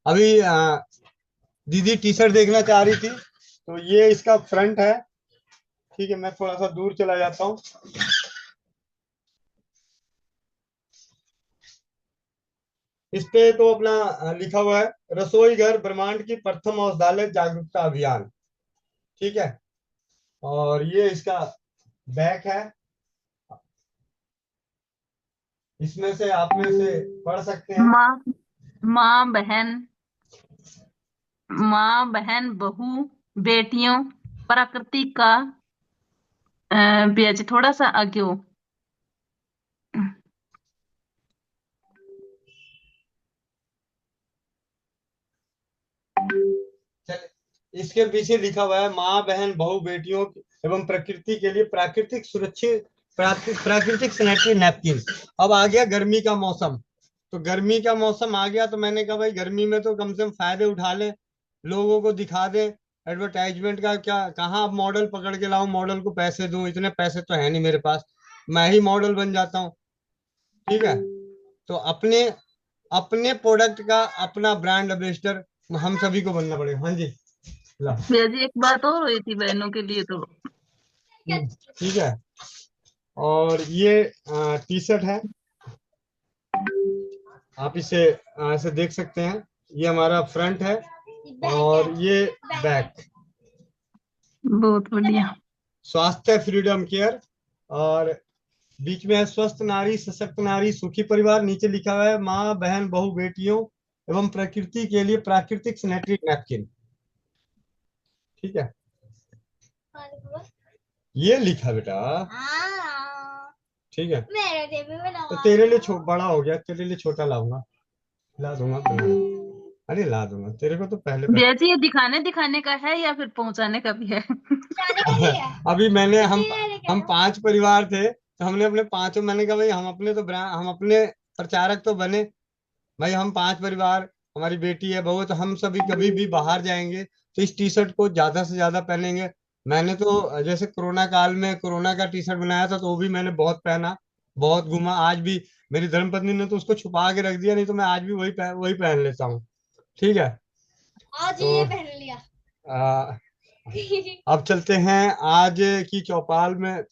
अभी दीदी टी शर्ट देखना चाह रही थी, तो ये इसका फ्रंट है। ठीक है, मैं थोड़ा सा दूर चला जाता हूँ। इस पे तो अपना लिखा हुआ है, रसोई घर ब्रह्मांड की प्रथम औषधालय जागरूकता अभियान। ठीक है। और ये इसका बैक है, इसमें से आप में से पढ़ सकते हैं। माँ माँ बहन, माँ बहन बहू बेटियों प्रकृति का ब्याज थोड़ा सा आगे हो। इसके पीछे लिखा हुआ है माँ बहन बहू बेटियों एवं प्रकृति के लिए प्राकृतिक सुरक्षित प्राकृतिक सैनिटरी नैपकिन। अब आ गया गर्मी का मौसम, तो गर्मी का मौसम आ गया, तो मैंने कहा भाई गर्मी में तो कम से कम फायदे उठा लें, लोगों को दिखा दें। एडवर्टाइजमेंट का क्या, कहाँ अब मॉडल पकड़ के लाऊं, मॉडल को पैसे दूं, इतने पैसे तो है नहीं मेरे पास, मैं ही मॉडल बन जाता हूँ। ठीक है। तो अपने अपने प्रोडक्ट का अपना ब्रांड एम्बेसडर हम सभी को बनना पड़ेगा। हाँ जी ला। भैया जी एक बात और हुई थी बहनों के लिए तो। ठीक है। और ये टी शर्ट है, आप इसे ऐसे देख सकते हैं। ये हमारा फ्रंट है और ये बैक। बहुत बढ़िया। स्वास्थ्य फ्रीडम केयर, और बीच में है स्वस्थ नारी सशक्त नारी सुखी परिवार। नीचे लिखा हुआ है माँ बहन बहू बेटियों एवं प्रकृति के लिए प्राकृतिक सैनिटरी नैपकिन। ठीक है, ये लिखा बेटा। ठीक है, तो तेरे लिए बड़ा हो गया, तेरे लिए छोटा लाऊंगा, ला दूंगा बना। अरे ला दूंगा तेरे को, तो पहले भैया जी, ये दिखाने दिखाने का है या फिर पहुंचाने का भी है? अभी मैंने हम 5 परिवार थे, तो हमने अपने पांचों, मैंने कहा भाई हम अपने तो हम अपने प्रचारक तो बने भाई। हम 5 परिवार, हमारी बेटी है बहू है, तो हम सभी कभी भी बाहर जाएंगे तो इस टी शर्ट को ज्यादा से ज्यादा पहनेंगे। मैंने तो जैसे कोरोना काल में कोरोना का टी शर्ट बनाया था, तो वो भी मैंने बहुत पहना, बहुत घूमा। आज भी मेरी धर्मपत्नी ने तो उसको छुपा के रख दिया, नहीं तो मैं आज भी वही पहन लेता हूँ। ठीक है, आज तो ये पहन लिया। आ, अब चलते हैं आज की चौपाल में।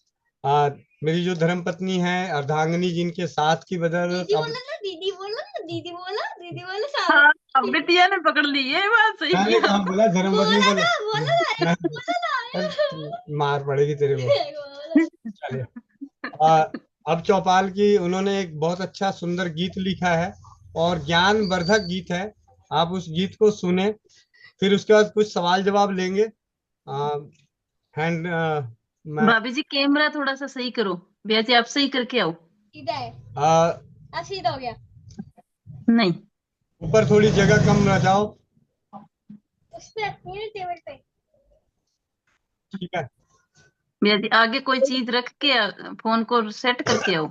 आ, मेरी जो धर्मपत्नी है अर्धांगिनी, जिनके साथ की बदौलत दीदी अब बोला ना, दीदी बोला ना, दीदी बोला, दीदी बोला हाँ, सारा। बिटिया ने पकड़ ली, ये बात सही मैंने किया। कहा बोला धर्मपत्नी बोला बोला ना, बोला ना, मैं- बोला ना। मार पड़ेगी तेरे को। चलिए, आ, अब चौपाल की उन्होंने एक बहुत अच्छा सुंदर गीत लिखा है और ज्ञानवर्धक गीत है। आप उस गीत को सुने, फिर उसके बाद कुछ सवाल जवाब लेंगे। हैंड मैं भाभी जी, कैमरा थोड़ा सा सही करो। भैया जी, आप सही करके आओ। सीधा है, आ, अब सीधा हो गया। नहीं, ऊपर थोड़ी जगह कम रह जाओ। उस पे रखनी है टेबल पे। ठीक है, भैया जी, आगे कोई चीज रख के फोन को सेट करके आओ।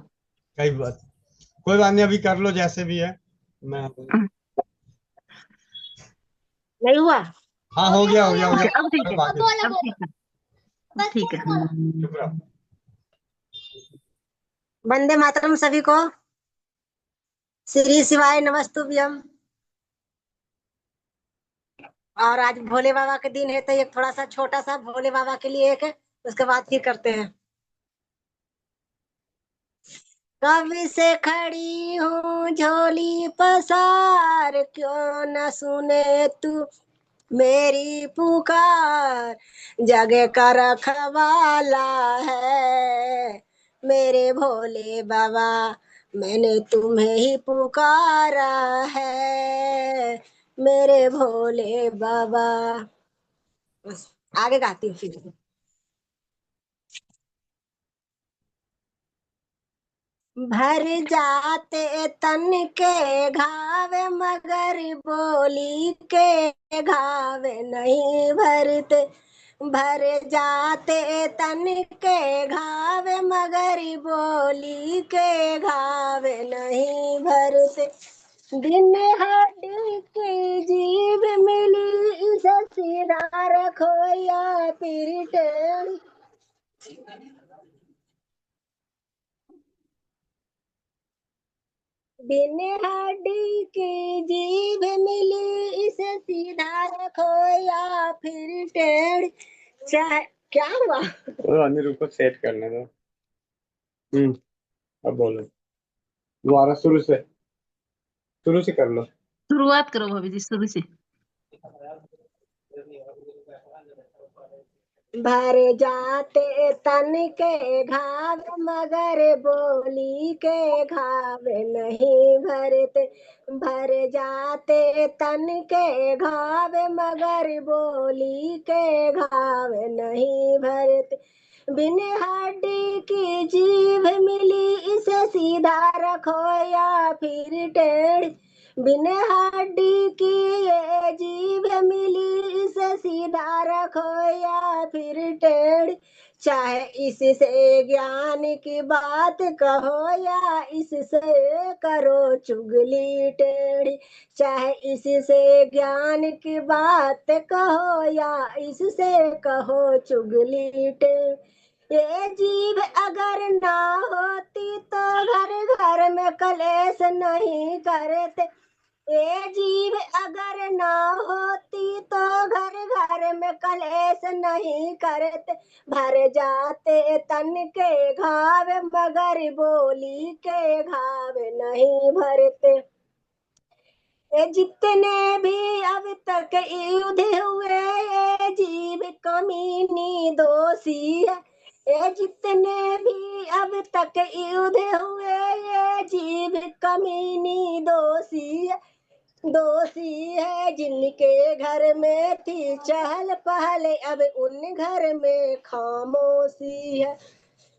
कोई बात नहीं, अभी कर लो जैसे भी है। मैं नहीं हुआ। हाँ, हो गया हो गया हो ठीक है, गया। अब ठीक करो है, बाकी। बोला अब बोला, ठीक है, बस ठीक है। चुप रहो। वंदे मातरम सभी को। श्री शिवाय नमस्तुभ्यम। और आज भोले बाबा के दिन है, तो एक थोड़ा सा छोटा सा भोले बाबा के लिए एक है, उसके बाद फिर करते हैं। कब से खड़ी हूँ झोली पसार, क्यों न सुने तू मेरी पुकार। जग का रखवाला है मेरे भोले बाबा, मैंने तुम्हें ही पुकारा है मेरे भोले बाबा। बस आगे गाती हूँ फिर। भर जाते तन के घाव, मगर बोली के घाव नहीं भरते। भर जाते तन के घाव, मगर बोली के घाव नहीं भरते। दिन हड्डी की जीभ मिली, इसे सीधा रखो या फिर टेढ़ी। बिन हड्डी की जीभ मिली, इसे सीधा रखो या फिर टेढ़ी। चाहे क्या हुआ? अनिल को सेट करने दो। अब बोलो दोबारा, शुरू से कर लो। शुरुआत करो भाभी जी, शुरू से। भर जाते तन के घाव, मगर बोली के घाव नहीं भरते। भर जाते तन के घाव, मगर बोली के घाव नहीं भरते। बिन हड्डी की जीभ मिली, इसे सीधा रखो या फिर टेढ़ी। बिन हड्डी की ये जीभ मिली, इसे सीधा रखो या फिर टेढ़ी। चाहे इससे ज्ञान की बात कहो या इससे करो चुगली टेढ़ी। चाहे इससे ज्ञान की बात कहो या इससे कहो चुगली टेढ़ी। ये जीभ अगर ना होती तो घर घर में कलेश नहीं करते। ये जीभ अगर ना होती तो घर घर में कलेश नहीं करते। भर जाते तन के घाव, मगर बोली के घाव नहीं भरते। ये जितने भी अब तक युद्ध हुए ये जीव कमीनी दोषी है। ये जितने भी अब तक युद्ध हुए ये जीव कमीनी दोषी है। दोषी है जिनके घर में थी चहल पहल अब उन घर में खामोशी है।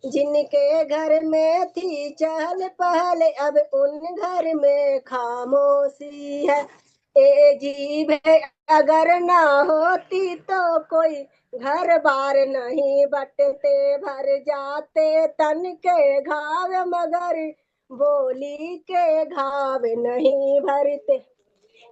जिनके घर में थी चहल पहल अब उन घर में खामोशी है। ए जीव है अगर ना होती तो कोई घर बार नहीं बटते भर जाते तन के घाव मगर बोली के घाव नहीं भरते।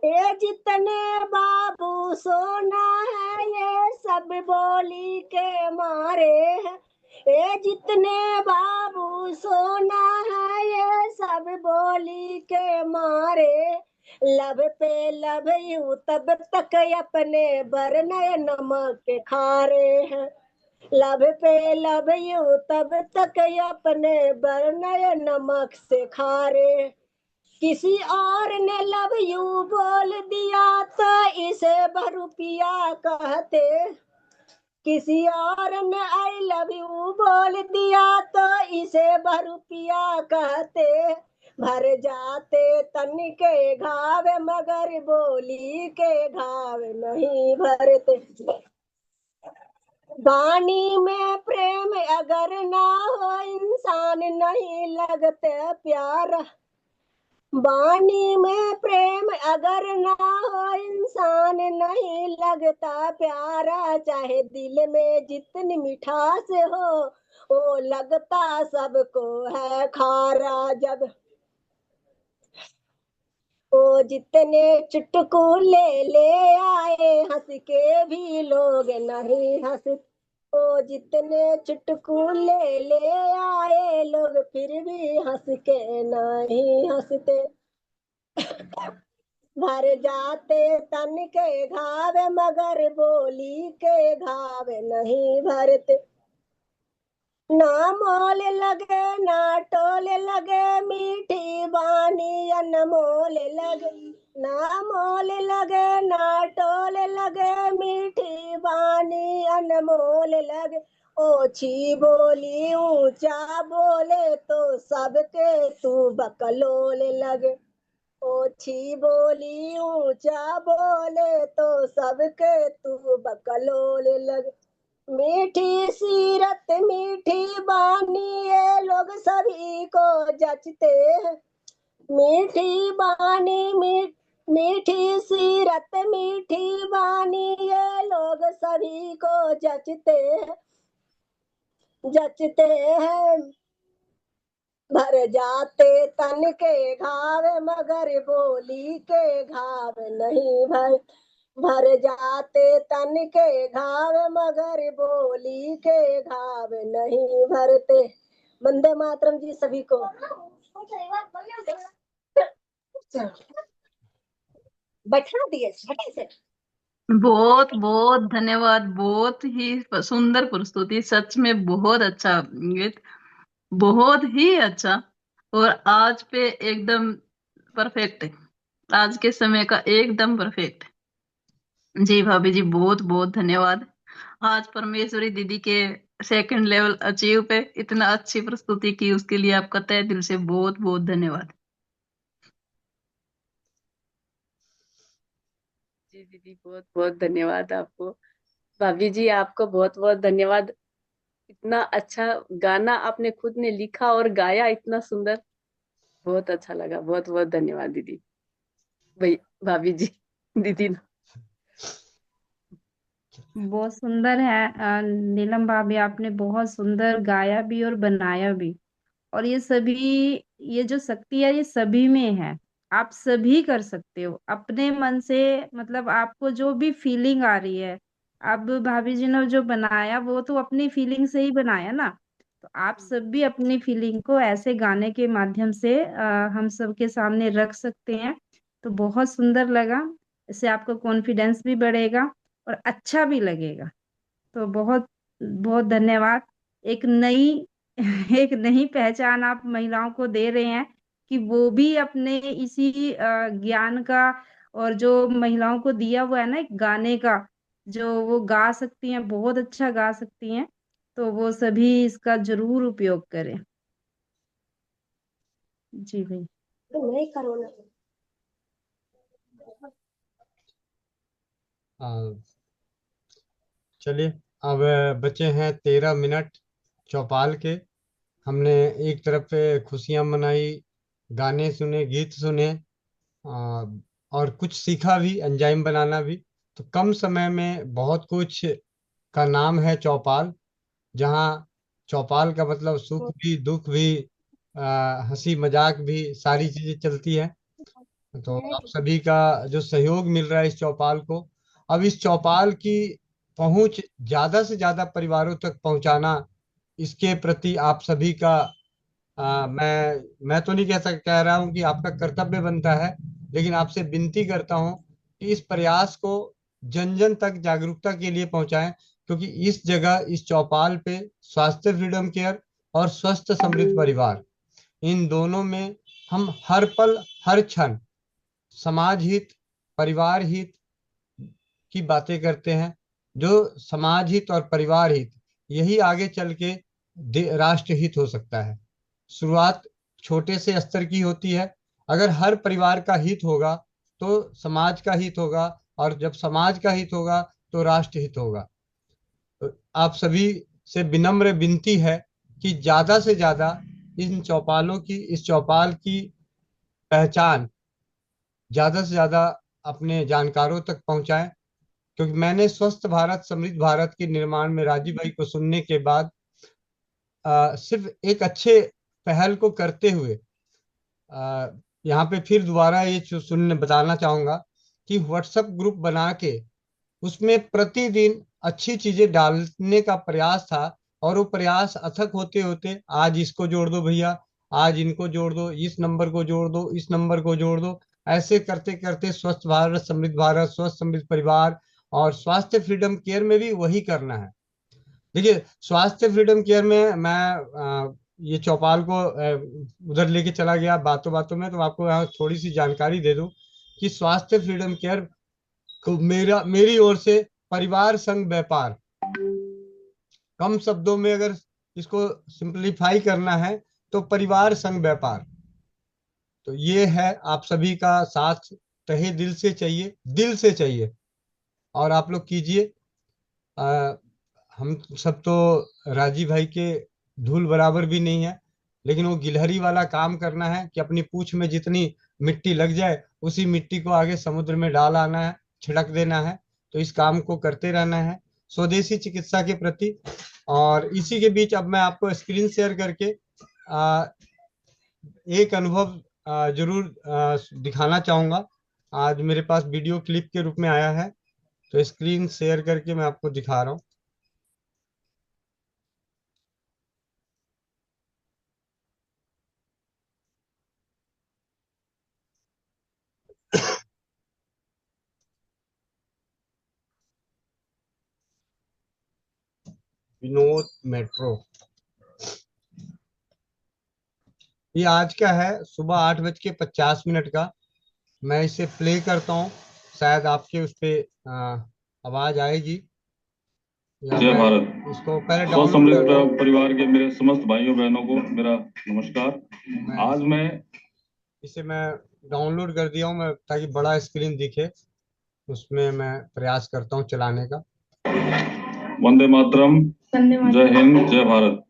ये जितने बाबू सोना है ये सब बोली के मारे हैं। ये जितने बाबू सोना है ये सब बोली के मारे। लब पे लब यू तब तक अपने बरनय नमक के खारे हैं। लब पे लब यू तब तक अपने बरनय नमक से खारे। किसी और ने लव यू बोल दिया तो इसे बरुपिया कहते। किसी और ने आई लव यू बोल दिया तो इसे बरुपिया कहते। भर जाते तन के घाव मगर बोली के घाव नहीं भरते। वाणी में प्रेम अगर ना हो इंसान नहीं लगते प्यारा। वाणी में प्रेम अगर ना हो इंसान नहीं लगता प्यारा। चाहे दिल में जितनी मिठास हो वो लगता सबको है खारा। जब वो जितने चुटकुले ले आए हंस के भी लोग नहीं हंसते। वो जितने चुटकुले ले आए लोग फिर भी हंस के नहीं हंसते। भर जाते तन के घाव मगर बोली के घाव नहीं भरते। ना मोल लगे ना टोल लगे मीठी बानी अनमोल लगे। ना मोल लगे ना टोल लगे मीठी बानी अनमोल लगे। ओछी बोली ऊंचा बोले तो सबके तू बकलोल लगे। ओछी बोली ऊंचा बोले तो सबके तू बकलोल लगे। मीठी सीरत मीठी बानी ये लोग सभी को जचते हैं। मीठी बानी मीठी सीरत मीठी बानी ये लोग सभी को जचते हैं। भर जाते तन के घाव मगर बोली के घाव नहीं भर जाते तन के घाव मगर बोली के घाव नहीं भरते। वंदे मातरम जी सभी को। बैठा दिए झटे से। बहुत बहुत धन्यवाद। बहुत ही सुंदर प्रस्तुति, सच में बहुत अच्छा गीत, बहुत ही अच्छा। और आज पे एकदम परफेक्ट है, आज के समय का एकदम परफेक्ट। जी भाभी जी, बहुत बहुत धन्यवाद। आज परमेश्वरी दीदी के सेकंड लेवल अचीव पे इतना अच्छी प्रस्तुति की, उसके लिए आपका तहे दिल से बहुत बहुत धन्यवाद। जी दीदी, बहुत बहुत धन्यवाद आपको। भाभी जी, आपको बहुत बहुत धन्यवाद। इतना अच्छा गाना आपने खुद ने लिखा और गाया, इतना सुंदर, बहुत अच्छा लगा। बहुत बहुत धन्यवाद दीदी, भाई भाभी जी, दीदी। बहुत सुंदर है नीलम भाभी, आपने बहुत सुंदर गाया भी और बनाया भी। और ये सभी, ये जो शक्ति है ये सभी में है। आप सभी कर सकते हो अपने मन से, मतलब आपको जो भी फीलिंग आ रही है। अब भाभी जी ने जो बनाया वो तो अपनी फीलिंग से ही बनाया ना। तो आप सब भी अपनी फीलिंग को ऐसे गाने के माध्यम से हम सबके सामने रख सकते हैं। तो बहुत सुंदर लगा। इससे आपका कॉन्फिडेंस भी बढ़ेगा और अच्छा भी लगेगा। तो बहुत बहुत धन्यवाद। एक नई एक नई पहचान आप महिलाओं को दे रहे हैं कि वो भी अपने इसी ज्ञान का और जो महिलाओं को दिया हुआ है ना एक गाने का, जो वो गा सकती हैं, बहुत अच्छा गा सकती हैं, तो वो सभी इसका जरूर उपयोग करें। जी भाई। तो नहीं करो ना। चलिए, अब बचे हैं 13 मिनट चौपाल के। हमने एक तरफ पे खुशियां मनाई, गाने सुने, गीत सुने, आ, और कुछ सीखा भी, एंजाइम बनाना भी। तो कम समय में बहुत कुछ का नाम है चौपाल, जहाँ चौपाल का मतलब सुख भी, दुख भी, हंसी मजाक भी, सारी चीजें चलती है। तो आप सभी का जो सहयोग मिल रहा है इस चौपाल को, अब इस चौपाल की पहुंच ज्यादा से ज्यादा परिवारों तक पहुंचाना, इसके प्रति आप सभी का मैं तो नहीं कह रहा हूं कि आपका कर्तव्य बनता है, लेकिन आपसे विनती करता हूं कि इस प्रयास को जन जन तक जागरूकता के लिए पहुंचाएं, क्योंकि इस जगह, इस चौपाल पे स्वास्थ्य फ्रीडम केयर और स्वस्थ समृद्ध परिवार, इन दोनों में हम हर पल हर क्षण समाज हित, परिवार हित की बातें करते हैं। जो समाज हित और परिवार हित, यही आगे चल के राष्ट्र हित हो सकता है। शुरुआत छोटे से स्तर की होती है। अगर हर परिवार का हित होगा तो समाज का हित होगा, और जब समाज का हित होगा तो राष्ट्र हित होगा। तो आप सभी से विनम्र विनती है कि ज्यादा से ज्यादा इन चौपालों की, इस चौपाल की पहचान ज्यादा से ज्यादा अपने जानकारों तक पहुंचाएं, क्योंकि मैंने स्वस्थ भारत समृद्ध भारत के निर्माण में राजीव भाई को सुनने के बाद सिर्फ एक अच्छे पहल को करते हुए यहाँ पे फिर दोबारा ये सुनने बताना चाहूंगा कि व्हाट्सएप ग्रुप बना के उसमें प्रतिदिन अच्छी चीजें डालने का प्रयास था, और वो प्रयास अथक होते होते आज इसको जोड़ दो भैया, आज इनको जोड़ दो, इस नंबर को जोड़ दो, इस नंबर को जोड़ दो, ऐसे करते करते स्वच्छ भारत समृद्ध भारत, स्वस्थ समृद्ध परिवार और स्वास्थ्य फ्रीडम केयर में भी वही करना है। देखिए, स्वास्थ्य फ्रीडम केयर में मैं ये चौपाल को उधर लेके चला गया बातों बातों में, तो आपको यहाँ थोड़ी सी जानकारी दे दूं कि स्वास्थ्य फ्रीडम केयर को मेरी ओर से परिवार संग व्यापार, कम शब्दों में अगर इसको सिंपलीफाई करना है तो परिवार संग व्यापार। तो ये है, आप सभी का साथ तहे दिल से चाहिए, दिल से चाहिए, और आप लोग कीजिए। हम सब तो राजीव भाई के धूल बराबर भी नहीं है, लेकिन वो गिलहरी वाला काम करना है कि अपनी पूंछ में जितनी मिट्टी लग जाए उसी मिट्टी को आगे समुद्र में डाल आना है, छिड़क देना है। तो इस काम को करते रहना है स्वदेशी चिकित्सा के प्रति। और इसी के बीच अब मैं आपको स्क्रीन शेयर करके एक अनुभव जरूर दिखाना चाहूंगा। आज मेरे पास वीडियो क्लिप के रूप में आया है, तो स्क्रीन शेयर करके मैं आपको दिखा रहा हूँ। विनोद मेट्रो, ये आज का है, सुबह 8:50 का। मैं इसे प्ले करता हूँ, शायद आपके उस पे आवाज आएगी। जय भारत। इसको पहले स्वस्थ समृद्ध परिवार के मेरे समस्त भाइयों बहनों को मेरा नमस्कार। आज मैं इसे डाउनलोड कर दिया हूँ मैं, ताकि बड़ा स्क्रीन दिखे, उसमें मैं प्रयास करता हूँ चलाने का। वंदे मातरम, जय हिंद, जय भारत।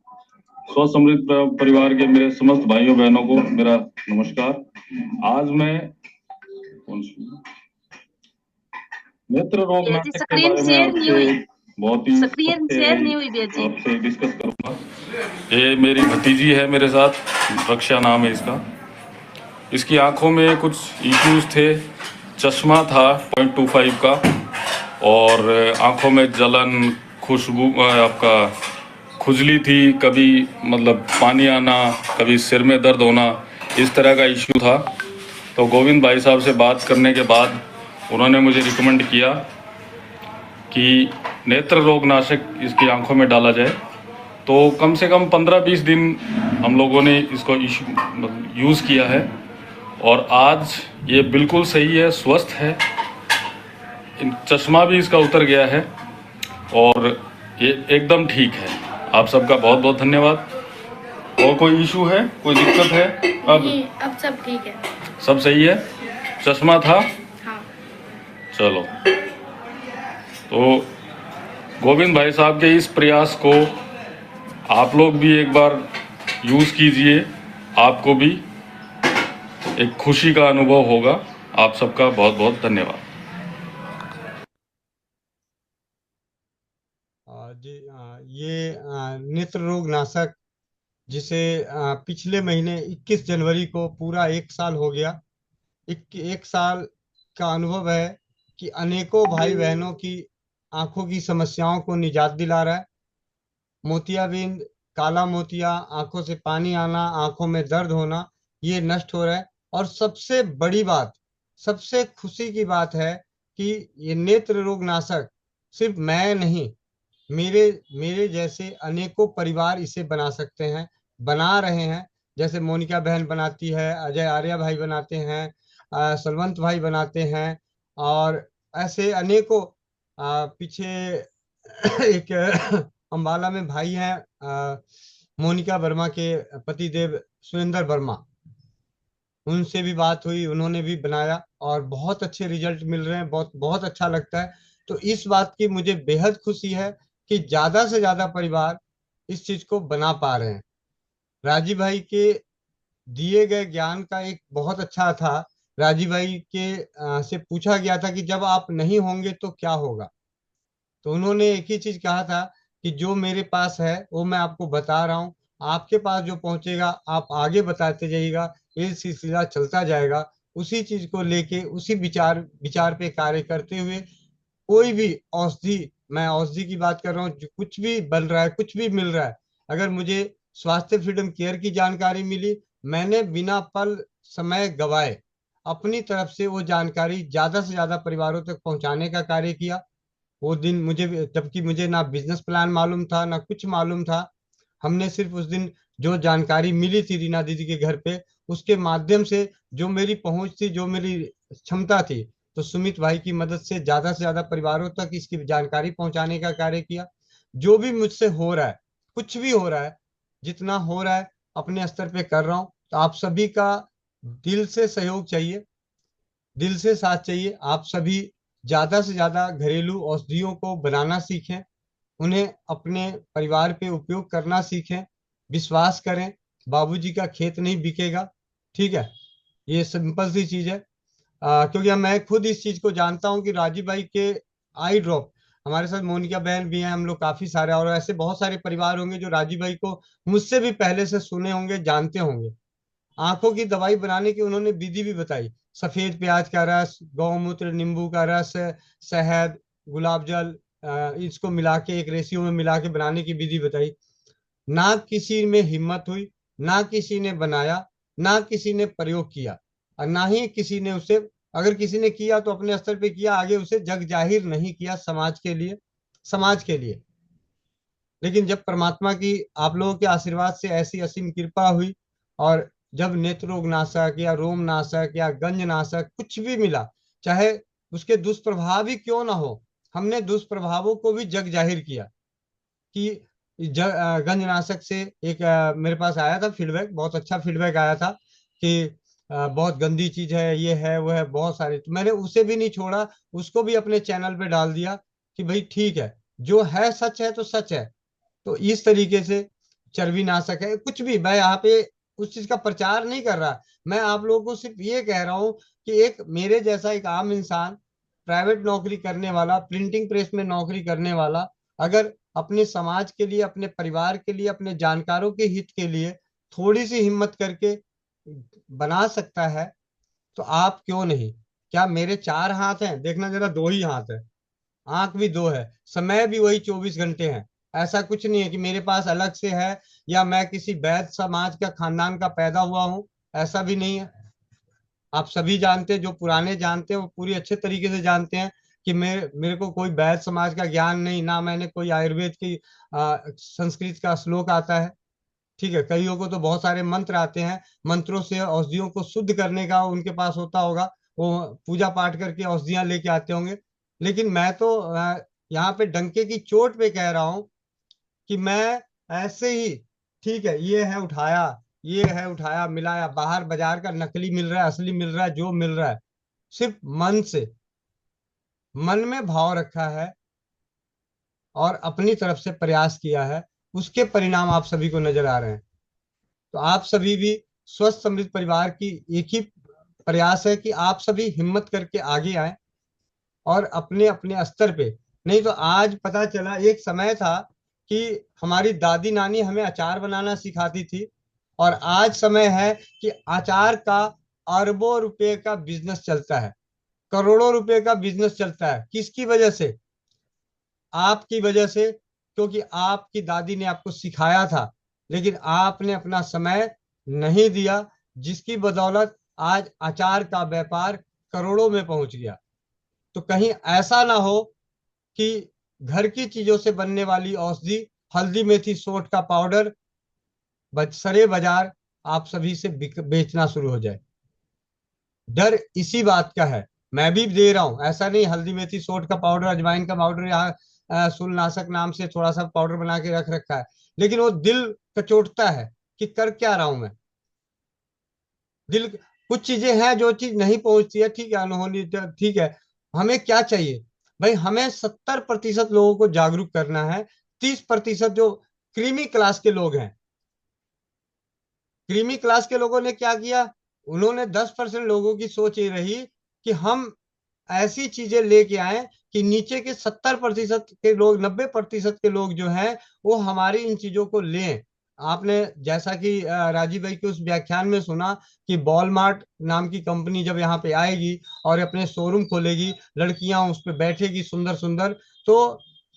स्वस्थ समृद्ध परिवार के मेरे समस्त भाइयों बहनों को मेरा नमस्कार। आज मैं नेत्र रोग नाटक के बारे में आपसे बहुत ही आपसे डिस्कस करूंगा। ये मेरी भतीजी है मेरे साथ, रक्षा नाम है इसका। इसकी आंखों में कुछ इश्यूज थे, चश्मा था 0.25 का, और आंखों में जलन, खुशबू, आपका खुजली थी, कभी मतलब पानी आना, कभी सिर में दर्द होना, इस तरह का इश्यू था। तो गोविंद भाई साहब से बात करने के बाद उन्होंने मुझे रिकमेंड किया कि नेत्र रोग नाशक इसकी आंखों में डाला जाए। तो कम से कम 15-20 दिन हम लोगों ने इसको यूज़ किया है, और आज ये बिल्कुल सही है, स्वस्थ है, चश्मा भी इसका उतर गया है और ये एकदम ठीक है। आप सबका बहुत बहुत धन्यवाद। और कोई इशू है, कोई दिक्कत है? अब सब ठीक है, सब सही है। चश्मा था? हाँ। चलो, तो गोविंद भाई साहब के इस प्रयास को आप लोग भी एक बार यूज कीजिए, आपको भी एक खुशी का अनुभव होगा। आप सबका बहुत बहुत धन्यवाद। जी, ये नेत्र रोग नाशक जिसे पिछले महीने 21 जनवरी को पूरा 1 साल हो गया। एक साल का अनुभव है कि अनेकों भाई बहनों की आंखों की समस्याओं को निजात दिला रहा है। मोतियाबिंद, काला मोतिया, आंखों से पानी आना, आंखों में दर्द होना, ये नष्ट हो रहा है। और सबसे बड़ी बात, सबसे खुशी की बात है कि ये नेत्र रोग नाशक सिर्फ मैं नहीं, मेरे जैसे अनेकों परिवार इसे बना सकते हैं, बना रहे हैं। जैसे मोनिका बहन बनाती है, अजय आर्या भाई बनाते हैं, सलवंत भाई बनाते हैं, और ऐसे अनेकों पीछे एक अम्बाला में भाई हैं, मोनिका वर्मा के पतिदेव सुरेंद्र वर्मा, उनसे भी बात हुई, उन्होंने भी बनाया और बहुत अच्छे रिजल्ट मिल रहे हैं, बहुत बहुत अच्छा लगता है। तो इस बात की मुझे बेहद खुशी है कि ज्यादा से ज्यादा परिवार इस चीज को बना पा रहे हैं। राजीव भाई के दिए गए ज्ञान का एक बहुत अच्छा था। राजीव भाई के से पूछा गया था कि जब आप नहीं होंगे तो क्या होगा, तो उन्होंने एक ही चीज कहा था कि जो मेरे पास है वो मैं आपको बता रहा हूँ, आपके पास जो पहुंचेगा आप आगे बताते जाइएगा, ये सिलसिला चलता जाएगा। उसी चीज को लेके, उसी विचार विचार पे कार्य करते हुए कोई भी औषधि, मैं औषधि की बात कर रहा हूँ, जो कुछ भी बन रहा है, कुछ भी मिल रहा है, अगर मुझे स्वास्थ्य फ्रीडम केयर की जानकारी मिली, मैंने बिना पल समय गवाए अपनी तरफ से वो जानकारी ज्यादा से ज्यादा परिवारों तक पहुंचाने का कार्य किया। वो दिन मुझे, जबकि मुझे ना बिजनेस प्लान मालूम था ना कुछ मालूम था, हमने सिर्फ उस दिन जो जानकारी मिली थी रीना दीदी के घर पे, उसके माध्यम से जो मेरी पहुंच थी, जो मेरी क्षमता थी, तो सुमित भाई की मदद से ज्यादा परिवारों तक इसकी जानकारी पहुंचाने का कार्य किया। जो भी मुझसे हो रहा है, कुछ भी हो रहा है, जितना हो रहा है अपने स्तर पे कर रहा हूँ। तो आप सभी का दिल से सहयोग चाहिए, दिल से साथ चाहिए। आप सभी ज्यादा से ज्यादा घरेलू औषधियों को बनाना सीखें, उन्हें अपने परिवार पे उपयोग करना सीखें। विश्वास करें, बाबूजी का खेत नहीं बिकेगा, ठीक है, ये सिंपल सी चीज है। क्योंकि मैं खुद इस चीज को जानता हूँ कि राजीव भाई के आई ड्रॉप, हमारे साथ मोनिका बहन भी हैं, हम लोग काफी सारे, और ऐसे बहुत सारे परिवार होंगे जो राजीव भाई को मुझसे भी पहले से सुने होंगे, जानते होंगे। आंखों की दवाई बनाने की उन्होंने विधि भी बताई। सफेद प्याज का रस, गौमूत्र, नींबू का रस, शहद, गुलाब जल, इसको मिला के एक रेशियो में मिला के बनाने की विधि बताई। ना किसी में हिम्मत हुई, ना किसी ने बनाया, ना किसी ने प्रयोग किया, और ना ही किसी ने उसे, अगर किसी ने किया तो अपने स्तर पे किया, आगे उसे जग जाहिर नहीं किया समाज के लिए, समाज के लिए। लेकिन जब परमात्मा की, आप लोगों के आशीर्वाद से ऐसी असीम कृपा हुई, और जब नेत्र रोग नाशक या रोम नाशक या गंज नाशक कुछ भी मिला, चाहे उसके दुष्प्रभाव ही क्यों ना हो, हमने दुष्प्रभावों को भी जग जाहिर किया। कि गंजनाशक से एक मेरे पास आया था फीडबैक, बहुत अच्छा फीडबैक आया था कि बहुत गंदी चीज है, ये है वो है, बहुत सारे, तो मैंने उसे भी नहीं छोड़ा, उसको भी अपने चैनल पे डाल दिया कि भाई ठीक है, जो है सच है तो सच है। तो इस तरीके से चर्बी नाशक है, कुछ भी, मैं यहाँ पे उस चीज का प्रचार नहीं कर रहा, मैं आप लोगों को सिर्फ ये कह रहा हूँ कि एक मेरे जैसा एक आम इंसान, प्राइवेट नौकरी करने वाला, प्रिंटिंग प्रेस में नौकरी करने वाला, अगर अपने समाज के लिए, अपने परिवार के लिए, अपने जानकारों के हित के लिए थोड़ी सी हिम्मत करके बना सकता है, तो आप क्यों नहीं। क्या मेरे 4 हाथ हैं? देखना जरा, 2 ही हाथ है, आंख भी 2 है, समय भी वही 24 घंटे है। ऐसा कुछ नहीं है कि मेरे पास अलग से है, या मैं किसी वैद्य समाज का खानदान का पैदा हुआ हूं, ऐसा भी नहीं है। आप सभी जानते हैं, जो पुराने जानते हैं वो पूरी अच्छे तरीके से जानते हैं कि मेरे को कोई वैद्य समाज का ज्ञान नहीं, ना मैंने कोई आयुर्वेद की संस्कृत का श्लोक आता है, ठीक है, कईयों को तो बहुत सारे मंत्र आते हैं, मंत्रों से औषधियों को शुद्ध करने का उनके पास होता होगा, वो पूजा पाठ करके औषधियां लेके आते होंगे। लेकिन मैं तो यहाँ पे डंके की चोट पे कह रहा हूँ कि मैं ऐसे ही, ठीक है, ये है उठाया, ये है उठाया, मिलाया, बाहर बाजार का नकली मिल रहा है, असली मिल रहा है, जो मिल रहा है, सिर्फ मन से, मन में भाव रखा है और अपनी तरफ से प्रयास किया है, उसके परिणाम आप सभी को नजर आ रहे हैं। तो आप सभी भी, स्वस्थ समृद्ध परिवार की एक ही प्रयास है कि आप सभी हिम्मत करके आगे आए और अपने अपने स्तर पे। नहीं तो आज पता चला, एक समय था कि हमारी दादी नानी हमें अचार बनाना सिखाती थी, और आज समय है कि अचार का अरबों रुपए का बिजनेस चलता है, करोड़ों रुपए का बिजनेस चलता है। किसकी वजह से? आपकी वजह से, क्योंकि आपकी दादी ने आपको सिखाया था, लेकिन आपने अपना समय नहीं दिया, जिसकी बदौलत आज अचार का व्यापार करोड़ों में पहुंच गया। तो कहीं ऐसा ना हो कि घर की चीजों से बनने वाली औषधि, हल्दी मेथी सोंठ का पाउडर सरे बाजार आप सभी से बेचना शुरू हो जाए। डर इसी बात का है। मैं भी दे रहा हूं, ऐसा नहीं, हल्दी मेथी सोंठ का पाउडर, अजवाइन का पाउडर, यहाँ सूलनाशक नाम से थोड़ा सा पाउडर बना के रख रखा है, लेकिन वो दिल कचोटता है कि कर क्या रहा हूं मैं। दिल, कुछ चीजें हैं जो चीज नहीं पहुंचती है, ठीक है, अनहोनी, ठीक है। हमें क्या चाहिए भाई? हमें 70% लोगों को जागरूक करना है। 30% जो क्रीमी क्लास के लोग हैं, क्रीमी क्लास के लोगों ने क्या किया? उन्होंने 10% लोगों की सोच ये रही कि हम ऐसी चीजें लेके आए कि नीचे के 70% के लोग, 90% के लोग जो हैं, वो हमारी इन चीजों को लें। आपने जैसा कि राजीव भाई के उस व्याख्यान में सुना कि वॉलमार्ट नाम की कंपनी जब यहाँ पे आएगी और अपने शोरूम खोलेगी, लड़कियां उस पर बैठेगी सुंदर सुंदर, तो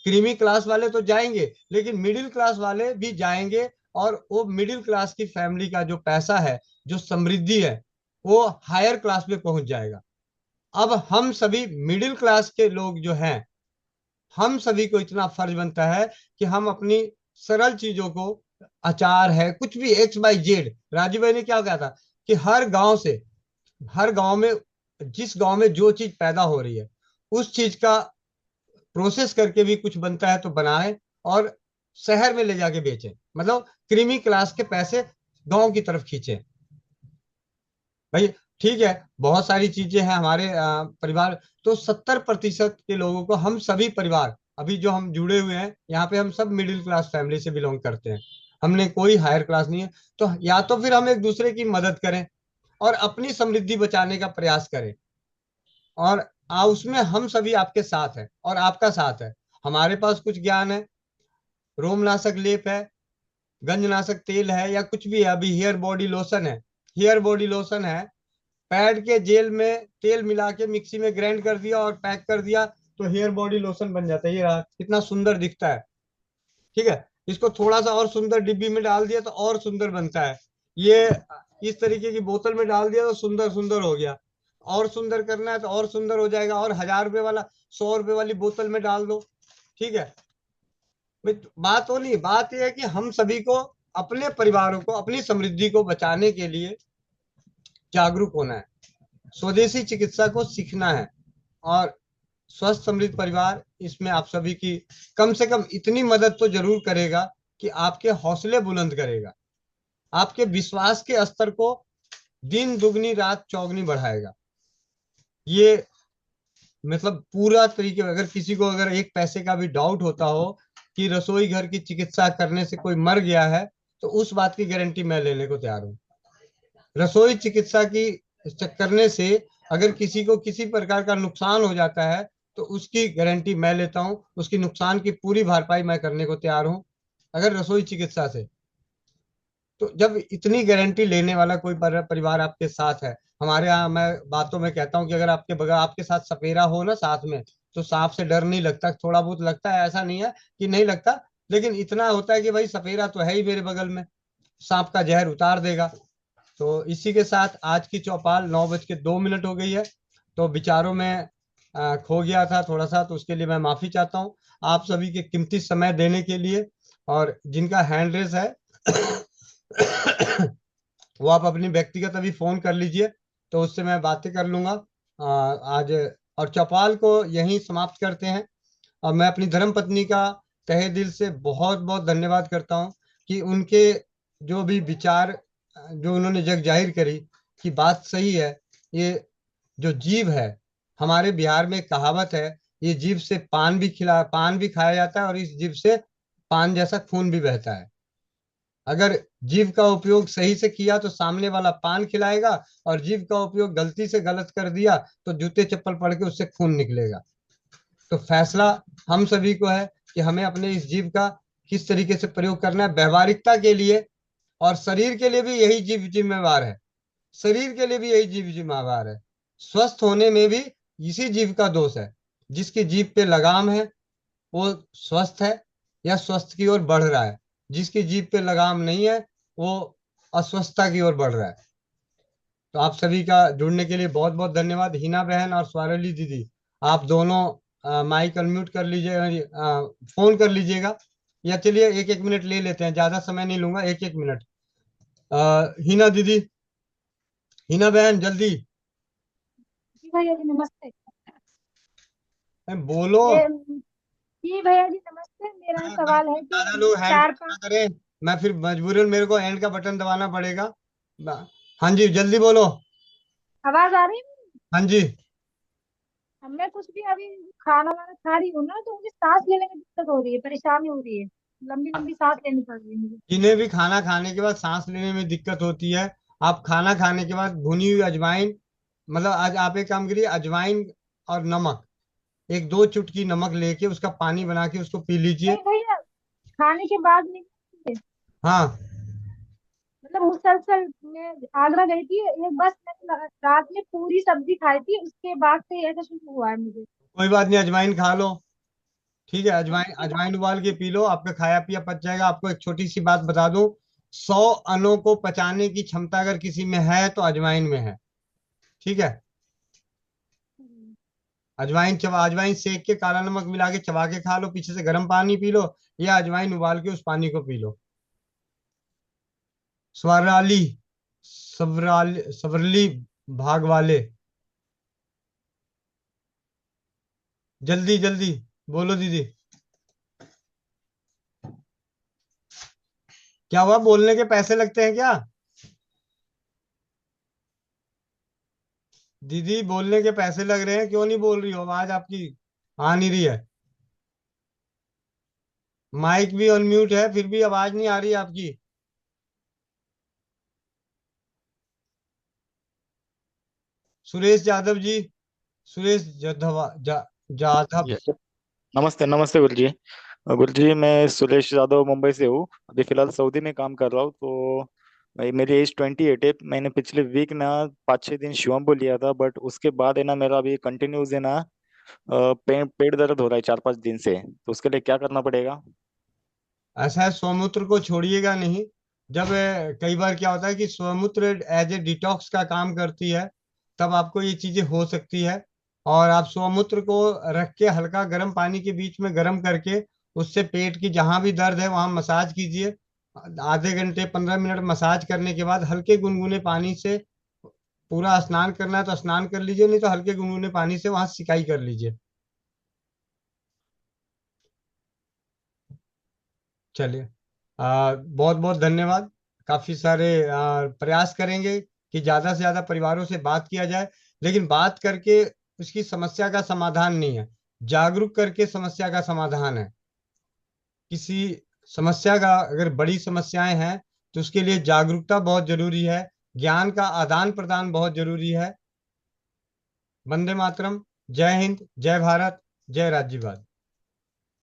क्रीमी क्लास वाले तो जाएंगे, लेकिन मिडिल क्लास वाले भी जाएंगे, और वो मिडिल क्लास की फैमिली का जो पैसा है, जो समृद्धि है, वो हायर क्लास में पहुंच जाएगा। अब हम सभी मिडिल क्लास के लोग जो हैं, हम सभी को इतना फर्ज बनता है कि हम अपनी सरल चीजों को, अचार है, कुछ भी XYZ, राजीव भाई ने क्या कहा था कि हर गांव से, हर गांव में, जिस गांव में जो चीज पैदा हो रही है, उस चीज का प्रोसेस करके भी कुछ बनता है तो बनाए और शहर में ले जाके बेचें। मतलब क्रीमी क्लास के पैसे गांव की तरफ खींचे भाई। ठीक है, बहुत सारी चीजें हैं हमारे परिवार, तो 70% के लोगों को, हम सभी परिवार अभी जो हम जुड़े हुए हैं यहाँ पे, हम सब मिडिल क्लास फैमिली से बिलोंग करते हैं, हमने कोई हायर क्लास नहीं है। तो या तो फिर हम एक दूसरे की मदद करें और अपनी समृद्धि बचाने का प्रयास करें, और उसमें हम सभी आपके साथ हैं और आपका साथ है। हमारे पास कुछ ज्ञान है, रोमनाशक लेप है, गंजनाशक तेल है, या कुछ भी है, अभी हेयर बॉडी लोशन है, हेयर बॉडी लोशन है, पैड के जेल में तेल मिला के मिक्सी में ग्राइंड कर दिया और पैक कर दिया, तो हेयर बॉडी लोशन बन जाता है। ये रहा, कितना सुंदर दिखता है, ठीक है। इसको थोड़ा सा और सुंदर डिब्बी में डाल दिया तो और सुंदर बनता है। ये इस तरीके की बोतल में डाल दिया तो सुंदर सुंदर हो गया, और सुंदर करना है तो और सुंदर हो जाएगा, और 1000 रुपए वाला 100 रुपए वाली बोतल में डाल दो, ठीक है। बात वो नहीं, बात यह है कि हम सभी को अपने परिवारों को, अपनी समृद्धि को बचाने के लिए जागरूक होना है, स्वदेशी चिकित्सा को सीखना है, और स्वस्थ समृद्ध परिवार इसमें आप सभी की कम से कम इतनी मदद तो जरूर करेगा कि आपके हौसले बुलंद करेगा, आपके विश्वास के स्तर को दिन दुगनी रात चौगनी बढ़ाएगा। ये मतलब पूरा तरीके, अगर किसी को अगर एक पैसे का भी डाउट होता हो कि रसोई घर की चिकित्सा करने से कोई मर गया है, तो उस बात की गारंटी मैं लेने को तैयार हूँ। रसोई चिकित्सा की करने से अगर किसी को किसी प्रकार का नुकसान हो जाता है, तो उसकी गारंटी मैं लेता हूँ, उसकी नुकसान की पूरी भरपाई मैं करने को तैयार हूँ, अगर रसोई चिकित्सा से। तो जब इतनी गारंटी लेने वाला कोई परिवार आपके साथ है, हमारे यहाँ मैं बातों में कहता हूँ कि अगर आपके बगल, आपके साथ सपेरा हो ना साथ में, तो सांप से डर नहीं लगता, थोड़ा बहुत लगता है, ऐसा नहीं है कि नहीं लगता, लेकिन इतना होता है कि भाई सपेरा तो है ही मेरे बगल में, सांप का जहर उतार देगा। तो इसी के साथ आज की चौपाल 9:02 हो गई है, तो विचारों में खो गया था थोड़ा सा, तो उसके लिए मैं माफी चाहता हूँ आप सभी के कीमती समय देने के लिए। और जिनका हैंड रेस है वो आप अपनी व्यक्तिगत अभी फोन कर लीजिए, तो उससे मैं बातें कर लूंगा आज। और चौपाल को यहीं समाप्त करते हैं। और मैं अपनी धर्म पत्नी का तहे दिल से बहुत बहुत धन्यवाद करता हूँ कि उनके जो भी विचार जो उन्होंने जग जाहिर करी कि बात सही है। ये जो जीव है, हमारे बिहार में एक कहावत है, ये जीव से पान भी खाया जाता है और इस जीव से पान जैसा खून भी बहता है। अगर जीव का उपयोग सही से किया तो सामने वाला पान खिलाएगा, और जीव का उपयोग गलती से गलत कर दिया तो जूते चप्पल पड़ के उससे खून निकलेगा। तो फैसला हम सभी को है कि हमें अपने इस जीव का किस तरीके से प्रयोग करना है व्यवहारिकता के लिए। और शरीर के लिए भी यही जीव जिम्मेवार है, शरीर के लिए भी यही जीव जिम्मेवार है। स्वस्थ होने में भी इसी जीव का दोष है। जिसकी जीभ पे लगाम है वो स्वस्थ है या स्वस्थ की ओर बढ़ रहा है, जिसकी जीभ पे लगाम नहीं है वो अस्वस्थता की ओर बढ़ रहा है। तो आप सभी का जुड़ने के लिए बहुत बहुत धन्यवाद। हिना बहन और स्वारली दीदी, आप दोनों माइक अनम्यूट कर लीजिएगा, फोन कर लीजिएगा, या चलिए एक एक मिनट ले लेते हैं, ज्यादा समय नहीं लूंगा, एक एक मिनट। हिना दीदी, हिना बहन जल्दी जी भैया जी नमस्ते। बोलो। जी भैया जी नमस्ते। मेरा सवाल है ज्यादा कि लोग हैंड चार ना पांच करें, मैं फिर मजबूरन मेरे को एंड का बटन दबाना पड़ेगा। हाँ जी जल्दी बोलो। आवाज आ रही है? हाँ जी। अब मैं कुछ भी अभी खाना वाना खा रही हूँ ना, तो मुझे सांस लेने में दिक्कत हो रही है, परेशानी हो रही है, लंबी लंबी सांस लेनी पड़ रही है मुझे। जिन्हें भी खाना खाने के बाद सांस लेने में दिक्कत होती है, आप खाना खाने के बाद भुनी हुई अजवाइन, मतलब आज आप एक काम करिए, अजवाइन और नमक, एक दो चुटकी नमक लेके उसका पानी बना के उसको पी लीजिए। नहीं भैया, खाने के बाद नहीं, हाँ मतलब मुसलसल मैं आगरा गई थी एक, बस मैंने रात में पूरी सब्जी खाई थी, उसके बाद से ऐसा शुरू हुआ है मुझे। कोई बात नहीं, अजवाइन खा लो, ठीक है। अजवाइन उसके बाद अजवाइन उबाल के पी लो, आपका खाया पिया पच जाएगा। आपको एक छोटी सी बात बता दूं, 100 अन्नों को पचाने की क्षमता अगर किसी में है तो अजवाइन में है, ठीक है। अजवाइन सेक के काला नमक मिला के चबा के खा लो, पीछे से गर्म पानी पी लो, या अजवाइन उबाल के उस पानी को पी लो। स्वराली सवरली भाग वाले, जल्दी जल्दी बोलो दीदी। क्या हुआ, बोलने के पैसे लगते हैं क्या? दीदी बोलने के पैसे लग रहे हैं, क्यों नहीं बोल रही हो? आवाज आपकी आ नहीं रही है, माइक भी अनम्यूट है फिर भी आवाज नहीं आ रही है आपकी। सुरेश यादव जी, सुरेश जाधव। ये- नमस्ते नमस्ते गुरु जी। गुरु जी मैं सुरेश यादव मुंबई से हूँ। अभी फिलहाल सऊदी में काम कर रहा हूँ। तो मेरी एज 28 है। मैंने पिछले वीक ना 5-6 दिन शिवम्बू लिया था, बट उसके बाद है ना मेरा अभी कंटिन्यूस है ना पेट दर्द हो रहा है 4-5 दिन से। तो उसके लिए क्या करना पड़ेगा? ऐसा है, स्वमूत्र को छोड़िएगा नहीं। जब कई बार क्या होता है कि स्वमूत्र एज ए डिटॉक्स का काम करती है, तब आपको ये चीजें हो सकती है। और आप स्वमूत्र को रख के हल्का गर्म पानी के बीच में गर्म करके उससे पेट की जहां भी दर्द है वहां मसाज कीजिए। आधे घंटे 15 मिनट मसाज करने के बाद हल्के गुनगुने पानी से पूरा स्नान करना है तो स्नान कर लीजिए, नहीं तो हल्के गुनगुने पानी से वहां सिकाई कर लीजिए। चलिए, बहुत बहुत धन्यवाद। काफी सारे प्रयास करेंगे कि ज्यादा से ज्यादा परिवारों से बात किया जाए, लेकिन बात करके उसकी समस्या का समाधान नहीं है, जागरूक करके समस्या का समाधान है। किसी समस्या का अगर बड़ी समस्याएं हैं तो उसके लिए जागरूकता बहुत जरूरी है, ज्ञान का आदान प्रदान बहुत जरूरी है। वंदे मातरम, जय हिंद, जय भारत, जय राज्यवाद।